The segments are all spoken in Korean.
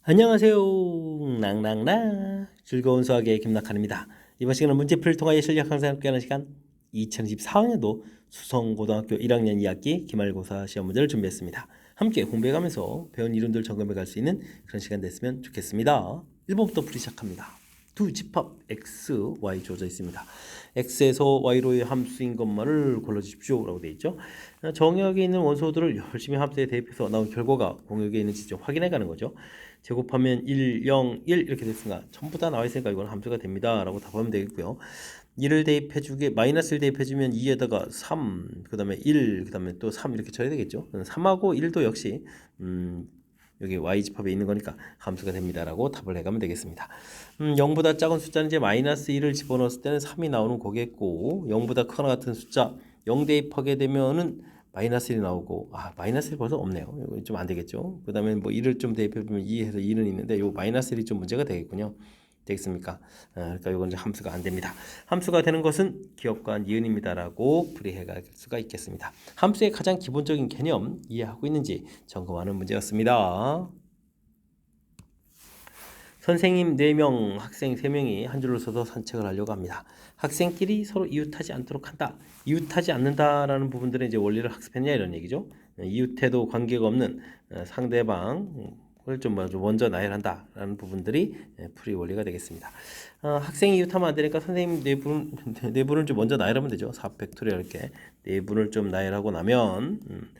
안녕하세요. 낭낭낭 즐거운 수학의 김낙한입니다. 이번 시간은 문제풀이를 통하여 실력 향상에 함께하는 시간 2024학년도 수성고등학교 1학년 2학기 기말고사 시험 문제를 준비했습니다. 함께 공부해가면서 배운 이론들 점검해 갈 수 있는 그런 시간 됐으면 좋겠습니다. 1번부터 풀이 시작합니다. 두 집합 x, y 주어져 있습니다. x에서 y로의 함수인 것만을 골라주십시오 라고 되어 있죠. 정역에 있는 원소들을 열심히 함수에 대입해서 나온 결과가 공역에 있는지 좀 확인해 가는 거죠. 제곱하면 1, 0, 1 이렇게 됐으니까 전부 다 나와 있으니까 이건 함수가 됩니다 라고 답하면 되겠고요. 1을 대입해주게 마이너스 1 대입해주면 2에다가 3, 그 다음에 1, 그 다음에 또 3 이렇게 쳐야 되겠죠. 3하고 1도 역시 여기 y집합에 있는 거니까 함수가 됩니다 라고 답을 해가면 되겠습니다. 0보다 작은 숫자는 이제 마이너스 1을 집어넣었을 때는 3이 나오는 거겠고, 0보다 크거나 같은 숫자 0 대입하게 되면은 마이너스 1이 나오고, 마이너스 1 벌써 없네요. 이거 좀 안 되겠죠. 그 다음에 뭐 1을 좀 대입해보면 2에서 2는 있는데 요 마이너스 1이 좀 문제가 되겠군요. 되겠습니까? 그러니까 이건 이제 함수가 안 됩니다. 함수가 되는 것은 기억과 니은입니다라고 풀이해갈 수가 있겠습니다. 함수의 가장 기본적인 개념 이해하고 있는지 점검하는 문제였습니다. 선생님 4명, 학생 3명이 한 줄로 서서 산책을 하려고 합니다. 학생끼리 서로 이웃하지 않도록 한다. 이웃하지 않는다라는 부분들은 이제 원리를 학습했냐 이런 얘기죠. 이웃해도 관계가 없는 상대방을 좀 먼저 나열한다라는 부분들이 풀이 원리가 되겠습니다. 학생이 이웃하면 안 되니까 선생님 네 분을 좀 먼저 나열하면 되죠. 4팩토리얼 이렇게 네 분을 좀 나열하고 나면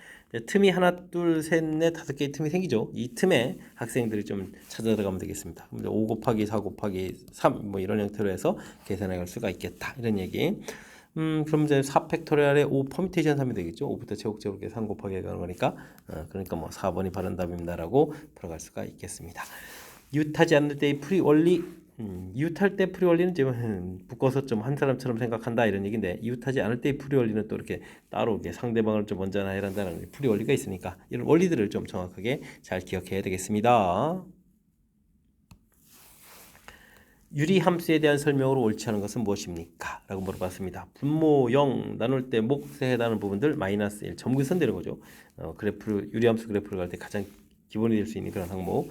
틈이 하나, 둘, 셋, 넷, 5개의 틈이 생기죠. 이 틈에 학생들이 좀 찾아 들어가면 되겠습니다. 5 곱하기 4 곱하기 3 뭐 이런 형태로 해서 계산해 갈 수가 있겠다. 이런 얘기. 그럼 이제 4팩토리얼에 5 퍼뮤테이션 하면 되겠죠. 5부터 제곱제곱 이렇게 3 곱하기 가는 거니까. 그러니까 뭐 4번이 바른 답입니다라고 풀어갈 수가 있겠습니다. 이웃하지 않을 때의 풀이 원리. 이웃할 때 풀이 원리는 지금 묶어서 좀 한 사람처럼 생각한다 이런 얘기인데, 이웃하지 않을 때의 풀이 원리는 또 이렇게 따로 이렇게 상대방을 좀 먼저 나열한다는 풀이 원리가 있으니까 이런 원리들을 좀 정확하게 잘 기억해야 되겠습니다. 유리함수에 대한 설명으로 옳지 않은 것은 무엇입니까? 라고 물어봤습니다. 분모 0 나눌 때 몫에 해당하는 부분들 마이너스 1 점근선 되는 거죠. 유리함수 그래프를 갈 때 가장 기본이 될 수 있는 그런 항목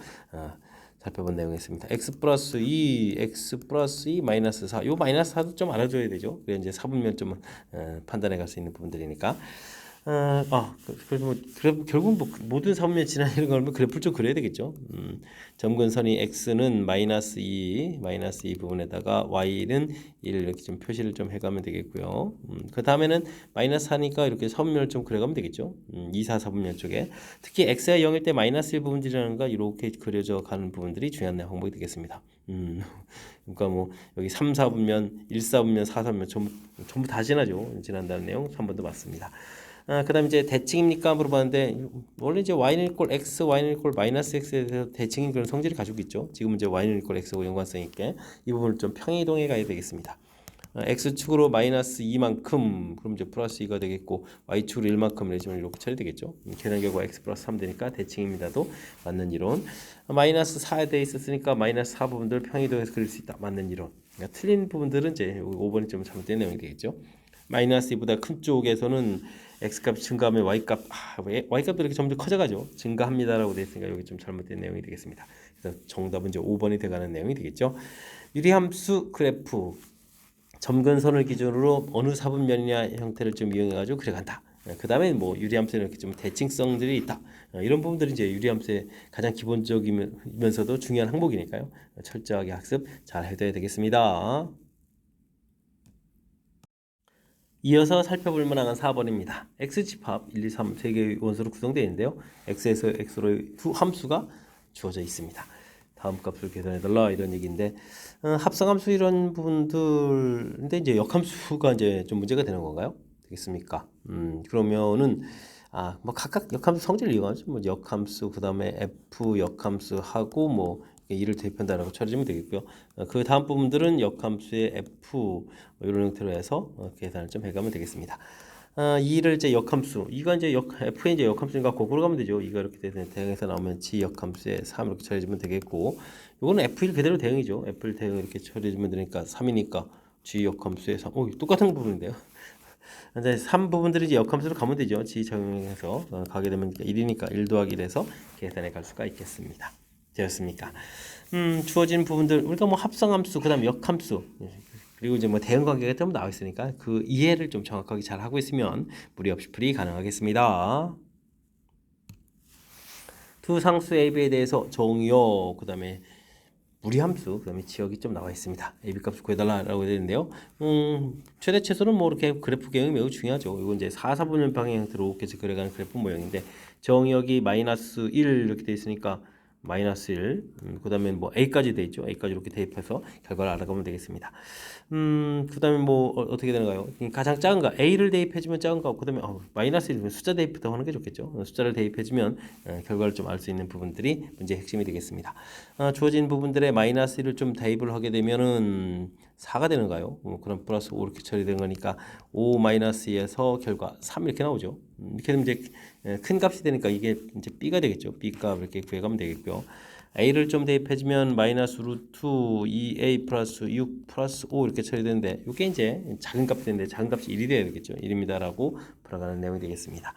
살펴본 내용이었습니다. x 플러스 2, x 플러스 2 마이너스 4. 요 마이너스 4도 좀 알아줘야 되죠. 그래 이제 사분면 좀 판단해 갈 수 있는 부분들이니까. 그래서 결국 모든 사분면 지나는 걸면 그래프를 좀 그려야 되겠죠. 점근선이 x는 마이너스 2 부분에다가 y는 1 이렇게 좀 표시를 좀 해가면 되겠고요. 그 다음에는 마이너스 4니까 이렇게 사분면을 좀 그려가면 되겠죠. 2, 4 사분면 쪽에 특히 x가 0일 때 마이너스 1 부분들이라는 거 이렇게 그려져 가는 부분들이 중요한 항목이 되겠습니다. 그러니까 뭐 여기 3, 4분면, 1, 4분면, 4, 4분면 전부 다 지난다는 내용 3번도 맞습니다. 그 다음에 이제 대칭입니까? 물어봤는데, 원래 이제 y는 이꼴 x, y는 이꼴 마이너스 x에 대해서 대칭인 그런 성질을 가지고 있죠. 지금은 이제 y는 이꼴 x고 연관성 있게 이 부분을 좀 평행이동해 가야 되겠습니다. x축으로 마이너스 2만큼, 그럼 이제 플러스 2가 되겠고, y축으로 1만큼 내지면 이렇게 처리 되겠죠. 계산 결과 x 플러스 3 되니까 대칭입니다도 맞는 이론. 마이너스 4에 대해 있었으니까 마이너스 4 부분들을 평행이동해서 그릴 수 있다. 맞는 이론. 그러니까 틀린 부분들은 이제 5번이 좀 잘못된 내용이 되겠죠. 마이너스 2보다 큰 쪽에서는 x값 증가하면 y값도 이렇게 점점 커져가죠. 증가합니다라고 되어 있으니까 여기 좀 잘못된 내용이 되겠습니다. 그래서 정답은 이제 5번이 돼가는 내용이 되겠죠. 유리함수 그래프 점근선을 기준으로 어느 사분면이냐 형태를 좀 이용해가지고 그려간다. 그 다음에 뭐 유리함수에 이렇게 좀 대칭성들이 있다. 이런 부분들이 이제 유리함수의 가장 기본적이면서도 중요한 항목이니까요. 철저하게 학습 잘 해둬야 되겠습니다. 이어서 살펴볼 만한 4번입니다. x집합 1, 2, 3 3개의 원소로 구성되어 있는데요. x에서 x로의 두 함수가 주어져 있습니다. 다음 값을 계산해달라 이런 얘기인데, 합성함수 이런 부분들인데 이제 역함수가 이제 좀 문제가 되는 건가요? 되겠습니까? 그러면은 뭐 각각 역함수 성질을 이용하죠. 뭐 역함수 그 다음에 f 역함수하고 뭐 이를 대입한다라고 처리하면 되겠고요. 그 다음 부분들은 역함수의 f 뭐 이런 형태로 해서 계산을 좀 해가면 되겠습니다. 2를 이제 역함수, 이가 이제 f의 이제 역함수니까 거꾸로 가면 되죠. 이가 이렇게 대응해서 나오면 g 역함수의 3 이렇게 처리해주면 되겠고, 이거는 f1 그대로 대응이죠. f1 대응 이렇게 처리해주면 되니까 3이니까 g 역함수의 3. 똑같은 부분인데요. 이제 3 부분들이 이제 역함수로 가면 되죠. g 적용해서 가게 되면 1이니까 1 더하기 1에서 계산해 갈 수가 있겠습니다. 되었습니까? 주어진 부분들 우리가 뭐 합성함수, 그다음 역함수, 그리고 이제 뭐 대응관계가 좀 나와 있으니까 그 이해를 좀 정확하게 잘 하고 있으면 무리 없이 풀이 가능하겠습니다. 두 상수 A, B에 대해서 정의역, 그다음에 무리함수, 그다음에 지역이 좀 나와 있습니다. AB 값을 구해달라고 되는데요. 최대 최소는 뭐 이렇게 그래프 개형이 매우 중요하죠. 이건 이제 4, 4분면 방향 형태로 이렇게 그려가는 그래프 모형인데 정의역이 마이너스 1 이렇게 돼 있으니까 마이너스 1, 그다음에 뭐 A까지 돼 있죠. A까지 이렇게 대입해서 결과를 알아가면 되겠습니다. 그다음에 뭐 어떻게 되는가요? 가장 작은 거 A를 대입해주면 작은 거, 그다음에 마이너스 1이면 숫자 대입부터 하는 게 좋겠죠. 숫자를 대입해주면 결과를 좀 알 수 있는 부분들이 문제의 핵심이 되겠습니다. 주어진 부분들의 마이너스 1을 좀 대입을 하게 되면은 4가 되는가요? 그럼 플러스 5 이렇게 처리되는 거니까 5 마이너스 2에서 결과 3 이렇게 나오죠. 이렇게 되면 이제 큰 값이 되니까 이게 이제 B가 되겠죠. B 값 이렇게 구해가면 되겠고요. A를 좀 대입해주면 마이너스 루트 2A 플러스 6 플러스 5 이렇게 처리되는데 이게 이제 작은 값이 되는데 작은 값이 1이 돼야 되겠죠. 1입니다라고 풀어가는 내용이 되겠습니다.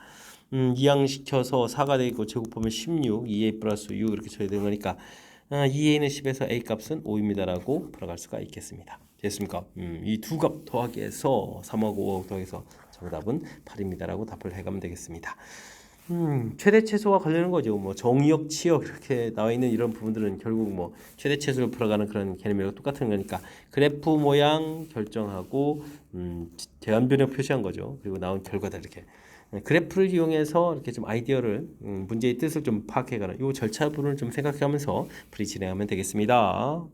이항시켜서 4가 되고 제곱하면 16, 2A 플러스 6 이렇게 처리되는 거니까 2A는 10에서 A 값은 5입니다라고 풀어갈 수가 있겠습니다. 됐습니까? 이 두 값 더하기해서 3하고 5 더해서 정답은 8입니다라고 답을 해가면 되겠습니다. 최대 최소와 관련된 거죠. 뭐 정의역, 치역 이렇게 나와 있는 이런 부분들은 결국 뭐 최대 최소를 풀어가는 그런 개념이랑 똑같은 거니까 그래프 모양 결정하고 대안 변형 표시한 거죠. 그리고 나온 결과들 이렇게 그래프를 이용해서 이렇게 좀 아이디어를 문제의 뜻을 좀 파악해가는 이 절차 부분을 좀 생각하면서 풀이 진행하면 되겠습니다.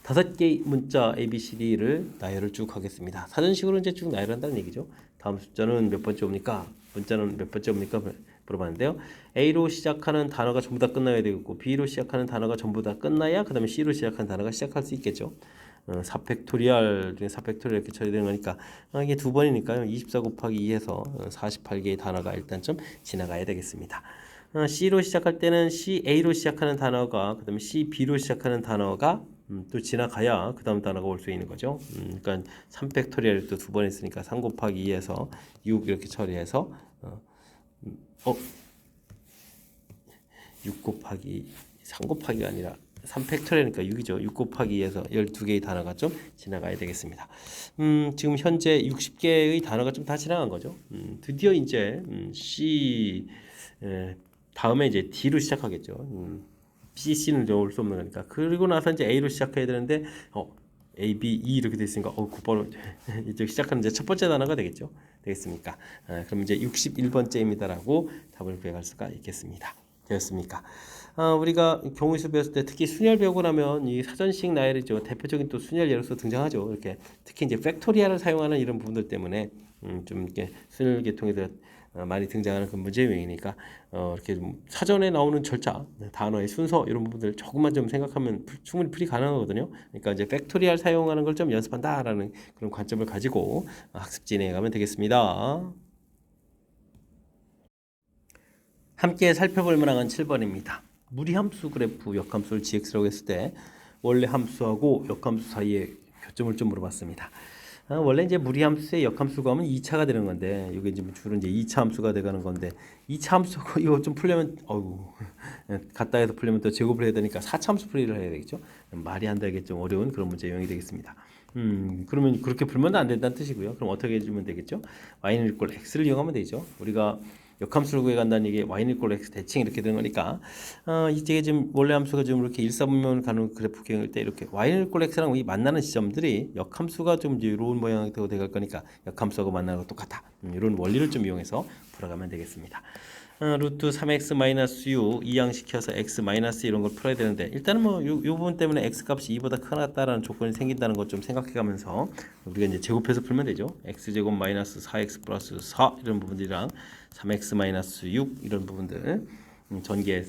5개의 문자 ABCD를 나열을 쭉 하겠습니다. 사전식으로 이제 쭉 나열한다는 얘기죠. 다음 숫자는 몇 번째 옵니까? 문자는 몇 번째 옵니까? 물어봤는데요. A로 시작하는 단어가 전부 다 끝나야 되겠고 B로 시작하는 단어가 전부 다 끝나야 그 다음에 C로 시작하는 단어가 시작할 수 있겠죠. 4팩토리얼 중에 4팩토리얼 이렇게 처리되는 거니까 이게 두 번이니까요. 24 곱하기 2해서 48개의 단어가 일단 좀 지나가야 되겠습니다. C로 시작할 때는 CA로 시작하는 단어가 그 다음에 CB로 시작하는 단어가 또 지나가야 그 다음 단어가 올 수 있는 거죠. 그러니까 3팩토리얼 또 두 번 했으니까 3 곱하기 2해서 6 이렇게 처리해서 6 곱하기 3 곱하기가 아니라 3팩토리얼이니까 6이죠. 6 곱하기 2에서 12개의 단어가 좀 지나가야 되겠습니다. 지금 현재 60개의 단어가 좀 다 지나간 거죠. 드디어 이제 C 다음에 이제 D로 시작하겠죠. CC는 올 수 없는 거니까. 그리고 나서 이제 A로 시작해야 되는데 A, B, E 이렇게 돼 있으니까 곧바로 이제 시작하는 이제 첫 번째 단어가 되겠죠. 되겠습니까? 그럼 이제 61번째입니다라고 답을 구해갈 수가 있겠습니다. 되었습니까? 우리가 경우수 배웠을 때 특히 순열 배우고 나면 이 사전식 나열이죠. 대표적인 또 순열 예로서 등장하죠. 이렇게 특히 이제 팩토리얼을 사용하는 이런 부분들 때문에 좀 이렇게 순열 계통에서 많이 등장하는 그 문제 유형이니까 이렇게 좀 사전에 나오는 절차, 단어의 순서 이런 부분들 조금만 좀 생각하면 충분히 풀이 가능하거든요. 그러니까 이제 팩토리얼 사용하는 걸 좀 연습한다라는 그런 관점을 가지고 학습 진행해 가면 되겠습니다. 함께 살펴볼 문항은 7번입니다. 무리함수 그래프 역함수를 gx라고 했을 때 원래 함수하고 역함수 사이의 교점을 좀 물어봤습니다. 원래 이제 무리함수의 역함수 구하면 2차가 되는 건데 이게 이제 주로 이제 2차 함수가 되가는 건데 2차 함수 이거 좀 풀려면 갖다 해서 풀려면 또 제곱을 해야 되니까 4차 함수 풀이를 해야 되겠죠. 말이 안 되게 좀 어려운 그런 문제 유형이 되겠습니다. 그러면 그렇게 풀면 안 된다는 뜻이고요. 그럼 어떻게 해주면 되겠죠? y는 이꼴 x를 이용하면 되죠. 우리가 역함수를 구해간다는 얘기 y는 이꼴 x 대칭 이렇게 되는 거니까 이게 지금 원래 함수가 지금 이렇게 일사분면 가는 그래프 기형일 때 이렇게 y는 이꼴 x랑 이 만나는 지점들이 역함수가 좀 이제 이런 모양이 되고 돼갈 거니까 역함수하고 만나는 거 똑같아. 이런 원리를 좀 이용해서 풀어가면 되겠습니다. 루트 3x 마이너스 6 이항시켜서 x 마이너스 이런 걸 풀어야 되는데 일단은 뭐 요 부분 때문에 x 값이 2보다 크다라는 조건이 생긴다는 것 좀 생각해가면서 우리가 이제 제곱해서 풀면 되죠. x 제곱 마이너스 4x 플러스 4 이런 부분들이랑 3x 마이너스 6 이런 부분들 전개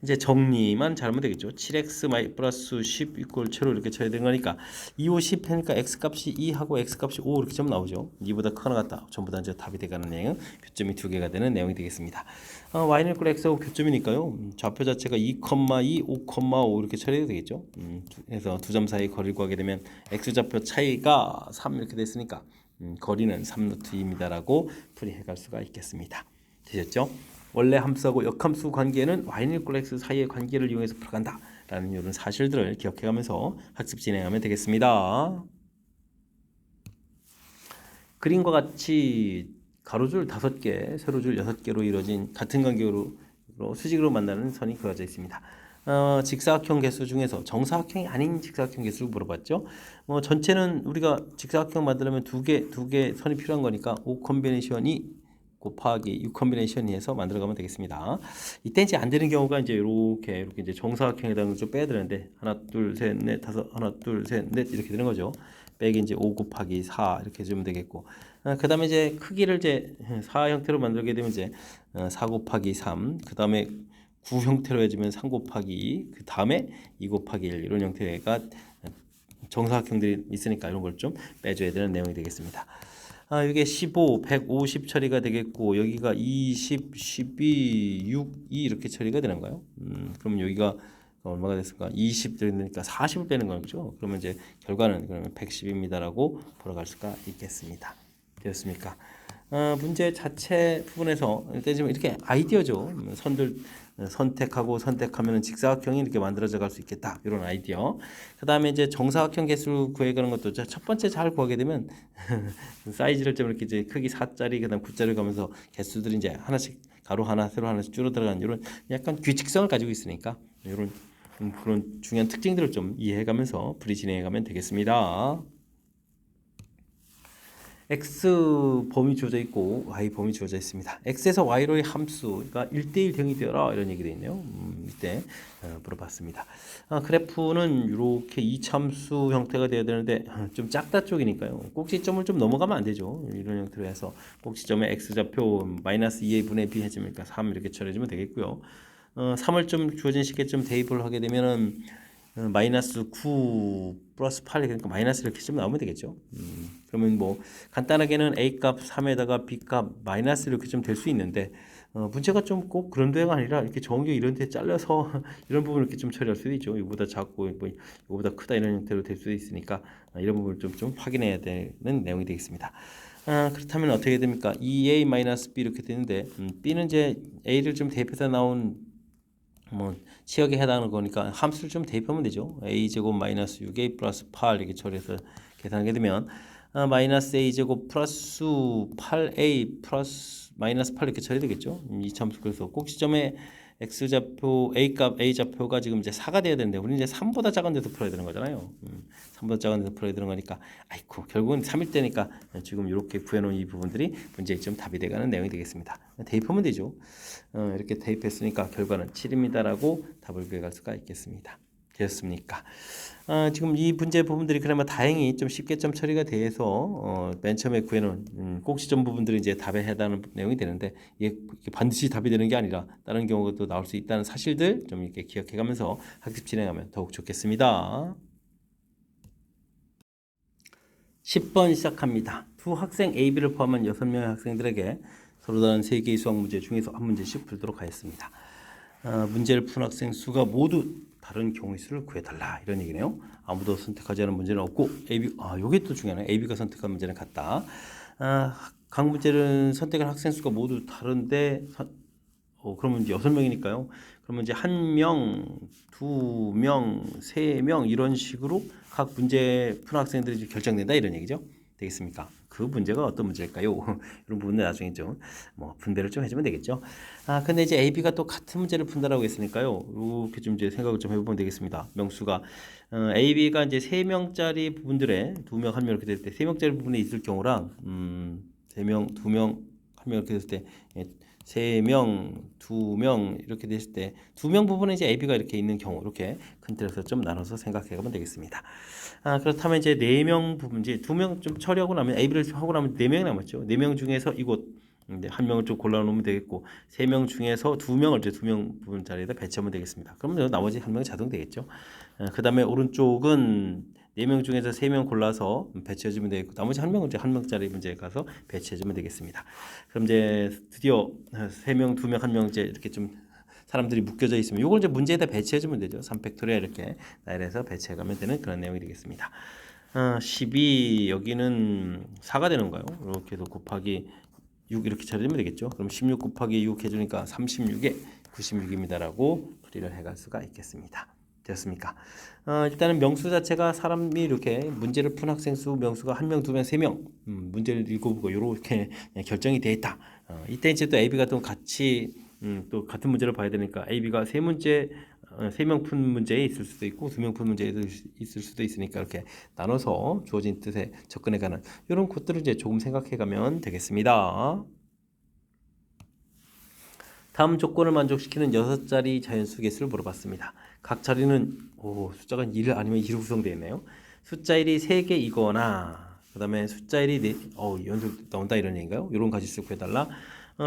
이제 정리만 잘하면 되겠죠. 7x 플러스 10 이꼴 제로 이렇게 쳐야 되는 거니까 2, 5, 10 하니까 x값이 2하고 x값이 5 이렇게 점 나오죠. 2보다 크거나 같다. 전부 다 이제 답이 돼가는 내용, 교점이 2개가 되는 내용이 되겠습니다. y는 이꼴 x하고 교점이니까요. 좌표 자체가 2,2, 5,5 이렇게 처리해도 되겠죠. 그래서 두 점 사이 거리를 구하게 되면 x좌표 차이가 3 이렇게 됐으니까 거리는 3루트 2입니다라고 풀이해갈 수가 있겠습니다. 되셨죠? 원래 함수하고 역함수 관계는 y는 1 x 사이의 관계를 이용해서 풀어간다 라는 이런 사실들을 기억해가면서 학습 진행하면 되겠습니다. 그림과 같이 가로줄 5개, 세로줄 6개로 이루어진 같은 간격으로 수직으로 만나는 선이 그어져 있습니다. 직사각형 개수 중에서 정사각형이 아닌 직사각형 개수를 물어봤죠. 전체는 우리가 직사각형 만들려면 두 개 선이 필요한 거니까 5 콤비네이션이 곱하기 6 콤비네이션이 해서 만들어가면 되겠습니다. 이때 이제 안 되는 경우가 이제 이렇게 이제 정사각형에 해당을 좀 빼야 되는데 하나, 둘, 셋, 넷, 다섯, 하나, 둘, 셋, 넷 이렇게 되는 거죠. 빼기 이제 5 곱하기 4 이렇게 해주면 되겠고, 그 다음에 이제 크기를 이제 4 형태로 만들게 되면 이제 4 곱하기 3, 그 다음에 9 형태로 해주면 3 곱하기 2, 그 다음에 2 곱하기 1 이런 형태가 정사각형들이 있으니까 이런 걸 좀 빼줘야 되는 내용이 되겠습니다. 이게 15, 150 처리가 되겠고, 여기가 20, 12, 6, 2 이렇게 처리가 되는 거예요. 그럼 여기가 얼마가 됐을까? 20 되니까 40을 빼는 거죠. 그러면 이제 결과는 그러면 110입니다라고 풀어갈 수가 있겠습니다. 되었습니까? 문제 자체 부분에서 일단 지금 이렇게 아이디어죠. 선들 선택하고 선택하면 직사각형이 이렇게 만들어져 갈 수 있겠다. 이런 아이디어. 그 다음에 이제 정사각형 개수 구해가는 것도 첫 번째 잘 구하게 되면 사이즈를 좀 이렇게 이제 크기 4짜리, 그 다음 9짜리 가면서 개수들이 이제 하나씩 가로 하나, 세로 하나씩 줄어들어가는 이런 약간 규칙성을 가지고 있으니까 이런 그런 중요한 특징들을 좀 이해해가면서 풀이 진행해가면 되겠습니다. x 범위 주어져 있고 y 범위 주어져 있습니다. x에서 y로의 함수가 1대1 대응이 되어라 이런 얘기 되어 있네요. 이때 물어봤습니다. 그래프는 이렇게 이참수 형태가 되어야 되는데 좀 작다 쪽이니까요. 꼭지점을 좀 넘어가면 안 되죠. 이런 형태로 해서 꼭지점에 x좌표 마이너스 2의 분의 b 해주니까 3 이렇게 처리해주면 되겠고요. 3을 좀 주어진 식에 좀 대입을 하게 되면은 마이너스 9 플러스 8 그러니까 마이너스 이렇게 좀 나오면 되겠죠. 그러면 뭐 간단하게는 a값 3에다가 b값 마이너스 이렇게 좀 될 수 있는데 문제가 좀 꼭 그런 데가 아니라 이렇게 정규 이런 데 잘라서 이런 부분을 이렇게 좀 처리할 수도 있죠. 이거보다 작고 뭐 이거보다 크다 이런 형태로 될 수도 있으니까 이런 부분을 좀 확인해야 되는 내용이 되겠습니다. 그렇다면 어떻게 됩니까? 2a-b 이렇게 되는데 b는 이제 a를 좀 대입해서 나온 뭐 치역에 해당하는 거니까 함수를 좀 대입하면 되죠. a제곱 마이너스 6a 플러스 8 이렇게 처리해서 계산하게 되면 마이너스 a제곱 플러스 8a 플러스 마이너스 8 이렇게 처리되겠죠. 이 참수 그래서 꼭지점에 x좌표 a좌표가 지금 이제 4가 돼야 되는데 우리는 이제 3보다 작은 데서 풀어야 되는 거잖아요. 3보다 작은 데서 풀어야 되는 거니까 아이고 결국은 3일 때니까 지금 이렇게 구해놓은 이 부분들이 문제의 점 답이 돼가는 내용이 되겠습니다. 대입하면 되죠. 이렇게 대입했으니까 결과는 7입니다라고 답을 구해갈 수가 있겠습니다. 되었습니까? 지금 이 문제 부분들이 그나마 다행히 좀 쉽게 점 처리가 돼서 맨 처음에 구해놓은 꼭지점 부분들이 이제 답에 해당하는 내용이 되는데 이게 반드시 답이 되는 게 아니라 다른 경우도 나올 수 있다는 사실들 좀 이렇게 기억해가면서 학습 진행하면 더욱 좋겠습니다. 10번 시작합니다. 두 학생 A, B를 포함한 6명의 학생들에게 서로 다른 3개의 수학 문제 중에서 한 문제씩 풀도록 하겠습니다. 문제를 푼 학생 수가 모두 다른 경우의 수를 구해달라 이런 얘기네요. 아무도 선택하지 않은 문제는 없고 AB, 요게 또 중요하네. AB가 선택한 문제는 같다. 각 문제는 선택한 학생 수가 모두 다른데 그러면 이제 6명이니까요. 그러면 이제 1명, 2명, 3명 이런 식으로 각 문제 푼 학생들이 결정된다 이런 얘기죠. 되겠습니까? 그 문제가 어떤 문제일까요? 이런 부분은 나중에 좀 분배를 좀 해주면 되겠죠. 근데 이제 A, B가 또 같은 문제를 푼다라고 했으니까요. 이렇게 좀 이제 생각을 좀 해보면 되겠습니다. 명수가 A, B가 이제 3명짜리 부분들에 2명, 1명 이렇게 될 때 3명짜리 부분에 있을 경우랑 3명, 2명, 1명 이렇게 됐을 때 3명, 2명 이렇게 됐을 때 2명 부분에 이제 AB가 이렇게 있는 경우 이렇게 큰 틀에서 좀 나눠서 생각해 보면 되겠습니다. 그렇다면 이제 4명 부분 이제 2명 좀 처리하고 나면 AB를 하고 나면 4명이 남았죠. 4명 중에서 이곳 한 명을 좀 골라놓으면 되겠고 3명 중에서 2명을 이제 2명 부분 자리에다 배치하면 되겠습니다. 그러면 나머지 1명이 자동 되겠죠. 그 다음에 오른쪽은 4명 중에서 3명 골라서 배치해주면 되겠고 나머지 1명은 이제 1명짜리 문제에 가서 배치해주면 되겠습니다. 그럼 이제 드디어 3명, 2명, 1명 이제 이렇게 좀 사람들이 묶여져 있으면 이걸 이제 문제에다 배치해주면 되죠. 3팩토리얼 이렇게 나열해서 배치해가면 되는 그런 내용이 되겠습니다. 12 여기는 4가 되는 거예요. 이렇게 해서 곱하기 6 이렇게 처리하면 되겠죠. 그럼 16 곱하기 6 해주니까 36에 96입니다라고 풀이를 해갈 수가 있겠습니다. 되었습니까? 일단은 명수 자체가 사람이 이렇게 문제를 푼 학생 수 명수가 1명, 2명, 3명 문제를 읽어보고 이렇게 결정이 돼 있다. 이때 이제 또 AB가 또 같이 또 같은 문제를 봐야 되니까 AB가 세 문제 3명 푼 문제에 있을 수도 있고 2명 푼 문제에 있을 수도 있으니까 이렇게 나눠서 주어진 뜻에 접근해가는 이런 것들을 이제 조금 생각해가면 되겠습니다. 다음 조건을 만족시키는 6자리 자연수 개수를 물어봤습니다. 각 자리는 숫자가 1 아니면 2로 구성되어 있네요. 숫자 1이 3개이거나 그 다음에 숫자 1이 연속 나온다 이런 얘기인가요? 이런 가지수 구해달라.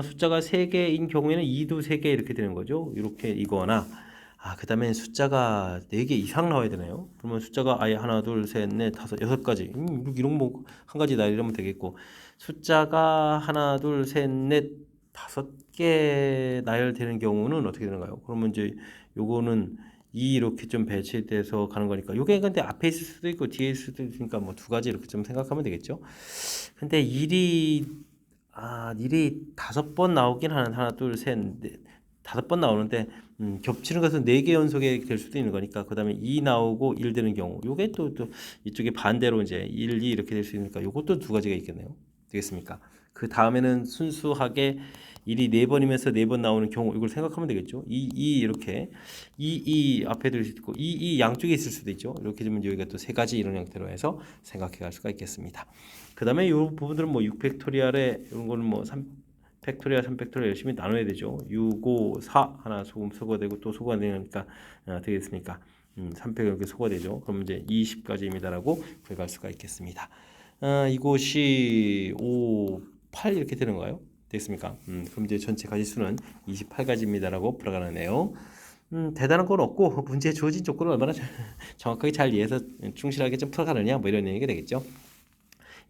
숫자가 3개인 경우에는 2도 3개 이렇게 되는 거죠. 이렇게 이거나 그 다음에 숫자가 4개 이상 나와야 되나요? 그러면 숫자가 아예 하나, 둘, 셋, 넷, 다섯, 6가지 이런 뭐 한 가지 나열하면 되겠고 숫자가 하나, 둘, 셋, 넷, 5개 나열되는 경우는 어떻게 되는가요? 그러면 이제 요거는 이렇게 좀 배치돼서 가는 거니까 요게 근데 앞에 있을 수도 있고 뒤에 있을 수도 있으니까 뭐 2가지 이렇게 좀 생각하면 되겠죠. 근데 일이 5번 나오긴 하나, 둘, 셋, 넷, 5번 나오는데 겹치는 것은 4개 연속에 될 수도 있는 거니까 그 다음에 2 나오고 1 되는 경우 요게 또 이쪽에 반대로 이제 1, 2 이렇게 될 수 있으니까 요것도 2가지가 있겠네요. 되겠습니까? 그 다음에는 순수하게 1이 4번이면서 4번 나오는 경우 이걸 생각하면 되겠죠. 2 이렇게 2 앞에 들 수 있고 2 양쪽에 있을 수도 있죠. 이렇게 되면 여기가 또 3가지 이런 형태로 해서 생각해 갈 수가 있겠습니다. 그 다음에 이 부분들은 뭐 6팩토리얼에 이런 거는 뭐 3팩토리얼, 3팩토리얼 열심히 나눠야 되죠. 6, 5, 4 하나 소거가 되고 또 소거가 되니까 되겠습니까? 3팩 이렇게 소거되죠. 그럼 이제 20까지입니다라고 구해갈 수가 있겠습니다. 이곳이 5, 8 이렇게 되는가요? 됐습니까? 그럼 이제 전체 가지수는 28가지입니다라고 풀어가네요. 대단한 건 없고 문제에 주어진 조건을 얼마나 정확하게 잘 이해해서 충실하게 좀 풀어가느냐 뭐 이런 얘기가 되겠죠.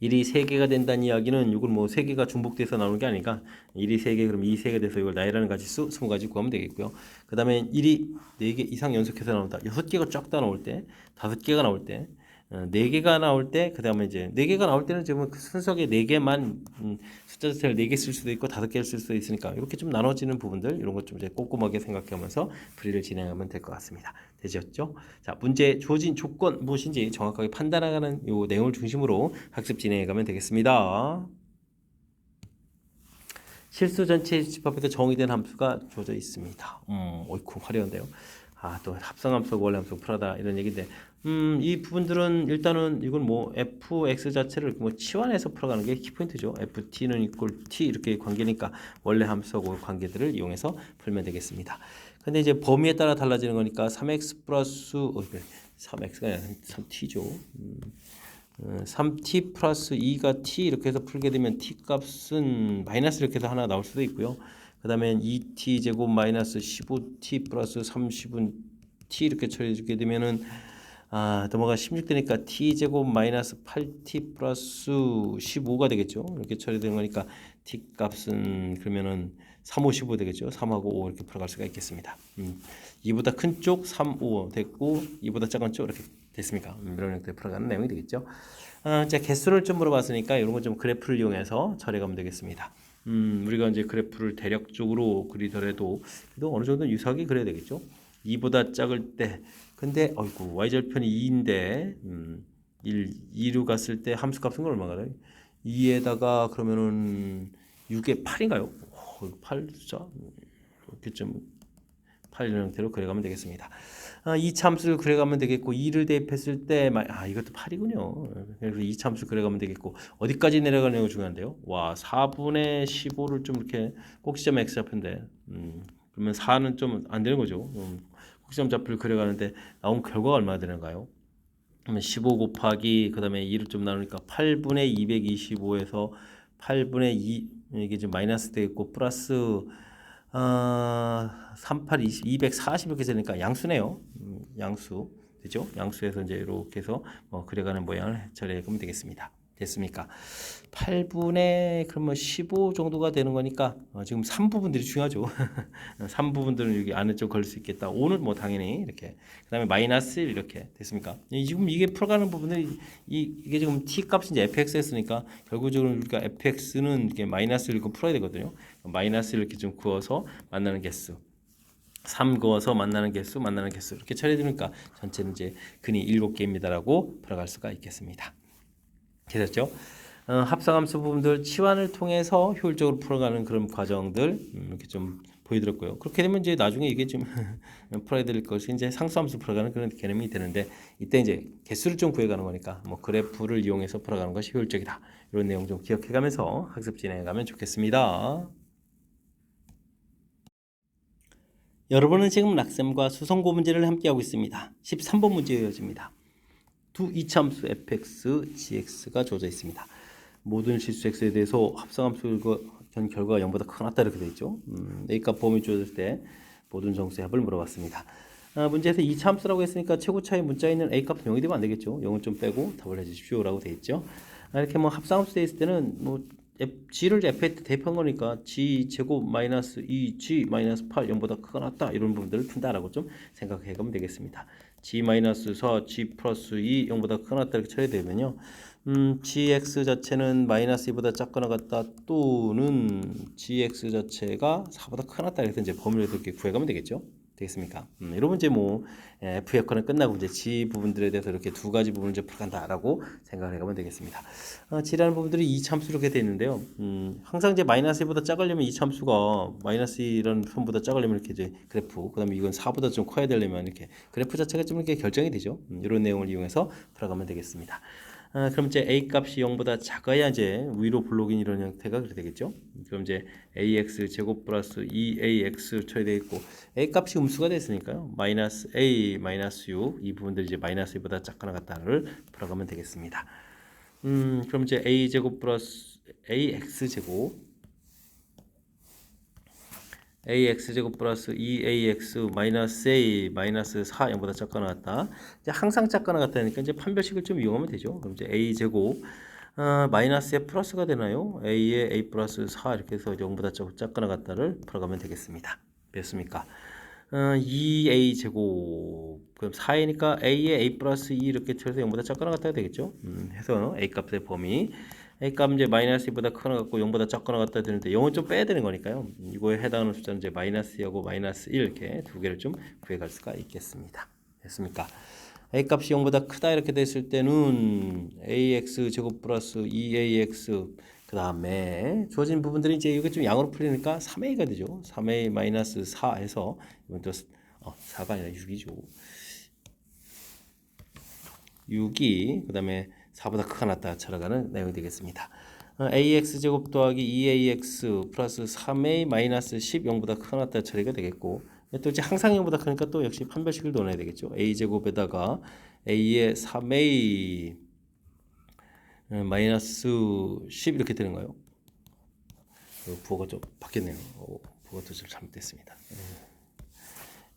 1이 3개가 된다는 이야기는 이걸 뭐 3개가 중복돼서 나오는 게 아니니까 1이 3개 그럼 2 3개 돼서 이걸 나열하는 가지수 20가지 구하면 되겠고요. 그 다음에 1이 4개 이상 연속해서 나온다. 6개가 쫙 다 나올 때 5개가 나올 때 4개가 나올 때 그 다음에 이제 4개가 나올 때는 지금 그 순서에 4개만 숫자 자체를 4개 쓸 수도 있고 5개를 쓸 수도 있으니까 이렇게 좀 나눠지는 부분들 이런 것 좀 이제 꼼꼼하게 생각하면서 풀이를 진행하면 될 것 같습니다. 되셨죠? 자, 문제 주어진 조건 무엇인지 정확하게 판단하는 요 내용을 중심으로 학습 진행해 가면 되겠습니다. 실수 전체 집합에서 정의된 함수가 주어져 있습니다. 어이쿠 화려한데요. 또 합성함수, 원래함수 풀하다 이런 얘기인데 이 부분들은 일단은 이건 뭐 fx 자체를 뭐 치환해서 풀어가는 게 키포인트죠. ft는 이꼴 t 이렇게 관계니까 원래 함수하고 관계들을 이용해서 풀면 되겠습니다. 근데 이제 범위에 따라 달라지는 거니까 3x 플러스 3x가 아니라 3t죠. 3t 플러스 2가 t 이렇게 해서 풀게 되면 t 값은 마이너스 이렇게 해서 하나 나올 수도 있고요. 그 다음에 2t 제곱 마이너스 15t 플러스 30은 t 이렇게 처리해주게 되면은 넘어가 16되니까 t 제곱 마이너스 8t 플러스 15가 되겠죠. 이렇게 처리되는 거니까 t 값은 그러면은 3, 5, 15 되겠죠. 3하고 5 이렇게 풀어갈 수가 있겠습니다. 2보다 큰 쪽 3, 5 됐고 2보다 작은 쪽 이렇게 됐습니까? 이런 형태로 풀어가는 내용이 되겠죠. 자, 개수를 좀 물어봤으니까 이런 거 좀 그래프를 이용해서 처리하면 되겠습니다. 우리가 이제 그래프를 대략적으로 그리더라도 그래도 어느 정도 유사하게 그려야 되겠죠. 2보다 작을 때 근데 y절편이 2인데 2로 갔을 때 함수값은 얼마가 돼요? 2에다가 그러면은 6에 8인가요? 8 숫자 이렇게 좀 8 이런 형태로 그려가면 되겠습니다. 이 참수를 그려가면 되겠고 2를 대입했을 때 이것도 8이군요. 그래서 이 참수 그려가면 되겠고 어디까지 내려가는 게 중요한데요. 4분의 15를 좀 이렇게 꼭지점 x 좌표인데 그러면 4는 좀 안 되는 거죠. 꼭지점 좌표를 그려가는데 나온 결과가 얼마나 되는가요? 그러면 15 곱하기 그 다음에 2를 좀 나누니까 8분의 225에서 8분의 2 이게 좀 마이너스 되겠고 플러스 38, 20, 240 이렇게 되니까 양수네요. 양수 되죠? 양수에서 이제 이렇게 해서 그려가는 모양을 처리해 보면 되겠습니다. 됐습니까? 8분의 그러면 15 정도가 되는 거니까 지금 3부분들이 중요하죠. 3부분들은 여기 안에 좀 걸릴 수 있겠다. 5는 뭐 당연히 이렇게. 그다음에 마이너스 1 이렇게 됐습니까? 지금 이게 풀어가는 부분은 이게 지금 t 값이 이제 fx였으니까 결국적으로 우리가 fx는 이렇게 마이너스를 풀어야 되거든요. 마이너스를 이렇게 좀 그어서 만나는 개수. 3 그어서 만나는 개수 이렇게 처리되니까 전체는 이제 근이 7개입니다라고 풀어갈 수가 있겠습니다. 되셨죠? 합성함수 부분들 치환을 통해서 효율적으로 풀어가는 그런 과정들 이렇게 좀 보여드렸고요. 그렇게 되면 이제 나중에 이게 좀 풀어야 될 것이 이제 상수함수 풀어가는 그런 개념이 되는데 이때 이제 개수를 좀 구해가는 거니까 뭐 그래프를 이용해서 풀어가는 것이 효율적이다. 이런 내용 좀 기억해가면서 학습 진행해가면 좋겠습니다. 여러분은 지금 락셈과 수성고 문제를 함께하고 있습니다. 13번 문제 이어집니다. 두 이차함수 fx, gx가 주어져 있습니다. 모든 실수 x에 대해서 합성함수 전 결과가 0보다 크거나 같다 이렇게 되어 있죠. A값 범위 주어졌을 때 모든 정수의 합을 물어봤습니다. 문제에서 이차함수라고 했으니까 최고차의 문자에 있는 A값은 0이 되면 안 되겠죠. 0은 좀 빼고 답을 해주십시오 라고 되어 있죠. 이렇게 뭐 합성함수 되어 있을 때는 뭐 g를 f에 대입한 거니까 g 제곱 마이너스 2g 마이너스 8 0보다 크거나 같다 이런 부분들을 푼다라고 좀 생각해 가면 되겠습니다. g 마이너스 4 g 플러스 2 0보다 크거나 같다 이렇게 처리되면요. gx 자체는 마이너스 2보다 작거나 같다 또는 gx 자체가 4보다 크거나 같다 이렇게 이제 범위를 이렇게 구해가면 되겠죠. 되겠습니까? 이런 문제 뭐 F 역할은 끝나고 이제 G 부분들에 대해서 이렇게 두 가지 부분을 이제 풀어간다라고 생각을 해가면 되겠습니다. G라는 부분들이 이차함수로 이렇게 되어 있는데요. 항상 이제 마이너스 2보다 작으려면 이차함수가 마이너스 2라는 선보다 작으려면 이렇게 이제 그래프, 그다음에 이건 4보다 좀 커야 되려면 이렇게 그래프 자체가 좀 이렇게 결정이 되죠. 이런 내용을 이용해서 풀어가면 되겠습니다. 그럼 이제 a 값이 0보다 작아야 이제 위로 블록인 이런 형태가 그렇게 되겠죠. 그럼 이제 ax 제곱 플러스 2ax 처리되어 있고 a 값이 음수가 됐으니까요. 마이너스 a 마이너스 6 이 부분들이 이제 마이너스 2보다 작거나 같다를 풀어가면 되겠습니다. 그럼 이제 a 제곱 플러스 ax 제곱 ax제곱 플러스 2ax 마이너스 a 마이너스 4 0보다 작거나 같다. 이제 항상 작거나 같다니까 이제 판별식을 좀 이용하면 되죠. 그럼 이제 a제곱 마이너스에 플러스가 되나요? a에 a 플러스 4 이렇게 해서 0보다 작거나 같다를 풀어가면 되겠습니다. 됐습니까? 2a 제곱 그럼 4이니까 a에 a 플러스 2 이렇게 쳐서 0보다 작거나 같아야 되겠죠. 해서 a 값의 범위 A값 이제 마이너스 2보다 크거나 같고 0보다 작거나 같다 되는데 0은 좀 빼야 되는 거니까요. 이거에 해당하는 숫자는 이제 마이너스 2하고 마이너스 1 이렇게 두 개를 좀 구해갈 수가 있겠습니다. 됐습니까? A 값이 0보다 크다 이렇게 됐을 때는 ax 제곱 플러스 2ax 그 다음에 주어진 부분들이 이제 이게 좀 양으로 풀리니까 3a가 되죠. 3a 마이너스 4 해서 이건 또 4가 아니라 6이죠. 6이 그 다음에 4보다 크거나 같다 처리하는 내용이 되겠습니다. ax 제곱 더하기 2ax 플러스 3a 마이너스 10 0보다 크거나 같다 처리가 되겠고 또 이제 항상 0보다 크니까 또 역시 판별식을 넣어야 되겠죠. a 제곱에다가 a의 3a 마이너스 10 이렇게 되는 거예요. 부호가 좀 바뀌었네요. 부호가 좀 잘못됐습니다.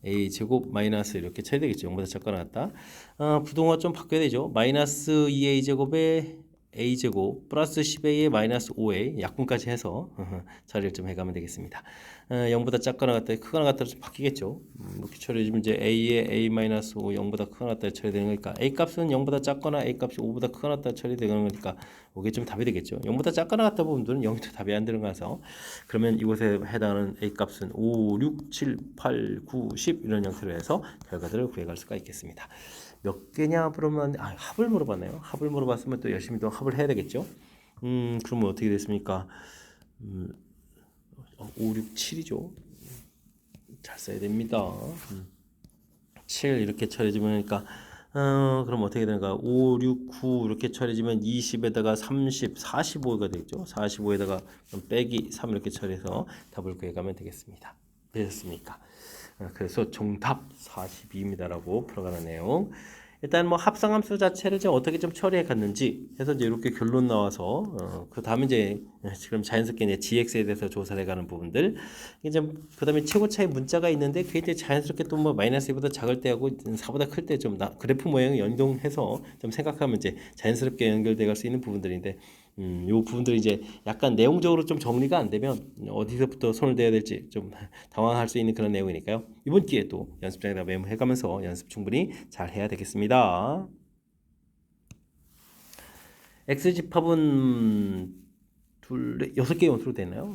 a 제곱 마이너스 이렇게 쳐야 되겠죠. 0보다 작거나 같다. 부동화 좀 바뀌어야 되죠. 마이너스 2a 제곱에 a 제곱 플러스 10a에 마이너스 5a 약분까지 해서 처리를 좀 해가면 되겠습니다. 0보다 작거나 같다, 크거나 같다로 좀 바뀌겠죠. 이렇게 처리해주면 이제 a에 a 마이너스 5 0보다 크거나 같다 처리되는 거니까 a 값은 0보다 작거나 a 값이 5보다 크거나 같다 처리되는 거니까 이게 좀 답이 되겠죠. 0보다 작거나 같다 부분들은 0도 답이 안 들어가서 그러면 이곳에 해당하는 a 값은 5, 6, 7, 8, 9, 10 이런 형태로 해서 결과들을 구해갈 수가 있겠습니다. 몇 개냐 그러면 합을 물어봤네요. 합을 물어봤으면 또 열심히 또 합을 해야 되겠죠. 그러면 어떻게 됐습니까? 5, 6, 7이죠. 잘 써야 됩니다. 7 이렇게 처리해주니까 그럼 어떻게 되는가? 5, 6, 9 이렇게 처리해주면 20에다가 30, 45가 되겠죠. 45에다가 빼기 3 이렇게 처리해서 답을 구해가면 되겠습니다. 되셨습니까? 그래서 정답 42입니다라고 풀어가는 내용 일단 뭐 합성함수 자체를 좀 어떻게 좀 처리해 갔는지 해서 이제 이렇게 결론 나와서 그 다음에 이제 지금 자연스럽게 이제 GX에 대해서 조사를 해가는 부분들 이제 그 다음에 최고 차이 문자가 있는데 그게 이제 자연스럽게 또 뭐 마이너스 2보다 작을 때하고 4보다 클 때 좀 그래프 모양을 연동해서 좀 생각하면 이제 자연스럽게 연결돼 갈 수 있는 부분들인데 요 부분들이 이제 약간 내용적으로 좀 정리가 안 되면 어디서부터 손을 대야 될지 좀 당황할 수 있는 그런 내용이니까요. 이번 기회에 또 연습장에다 메모해가면서 연습 충분히 잘 해야 되겠습니다. X집합은 6개 요소로 되나요?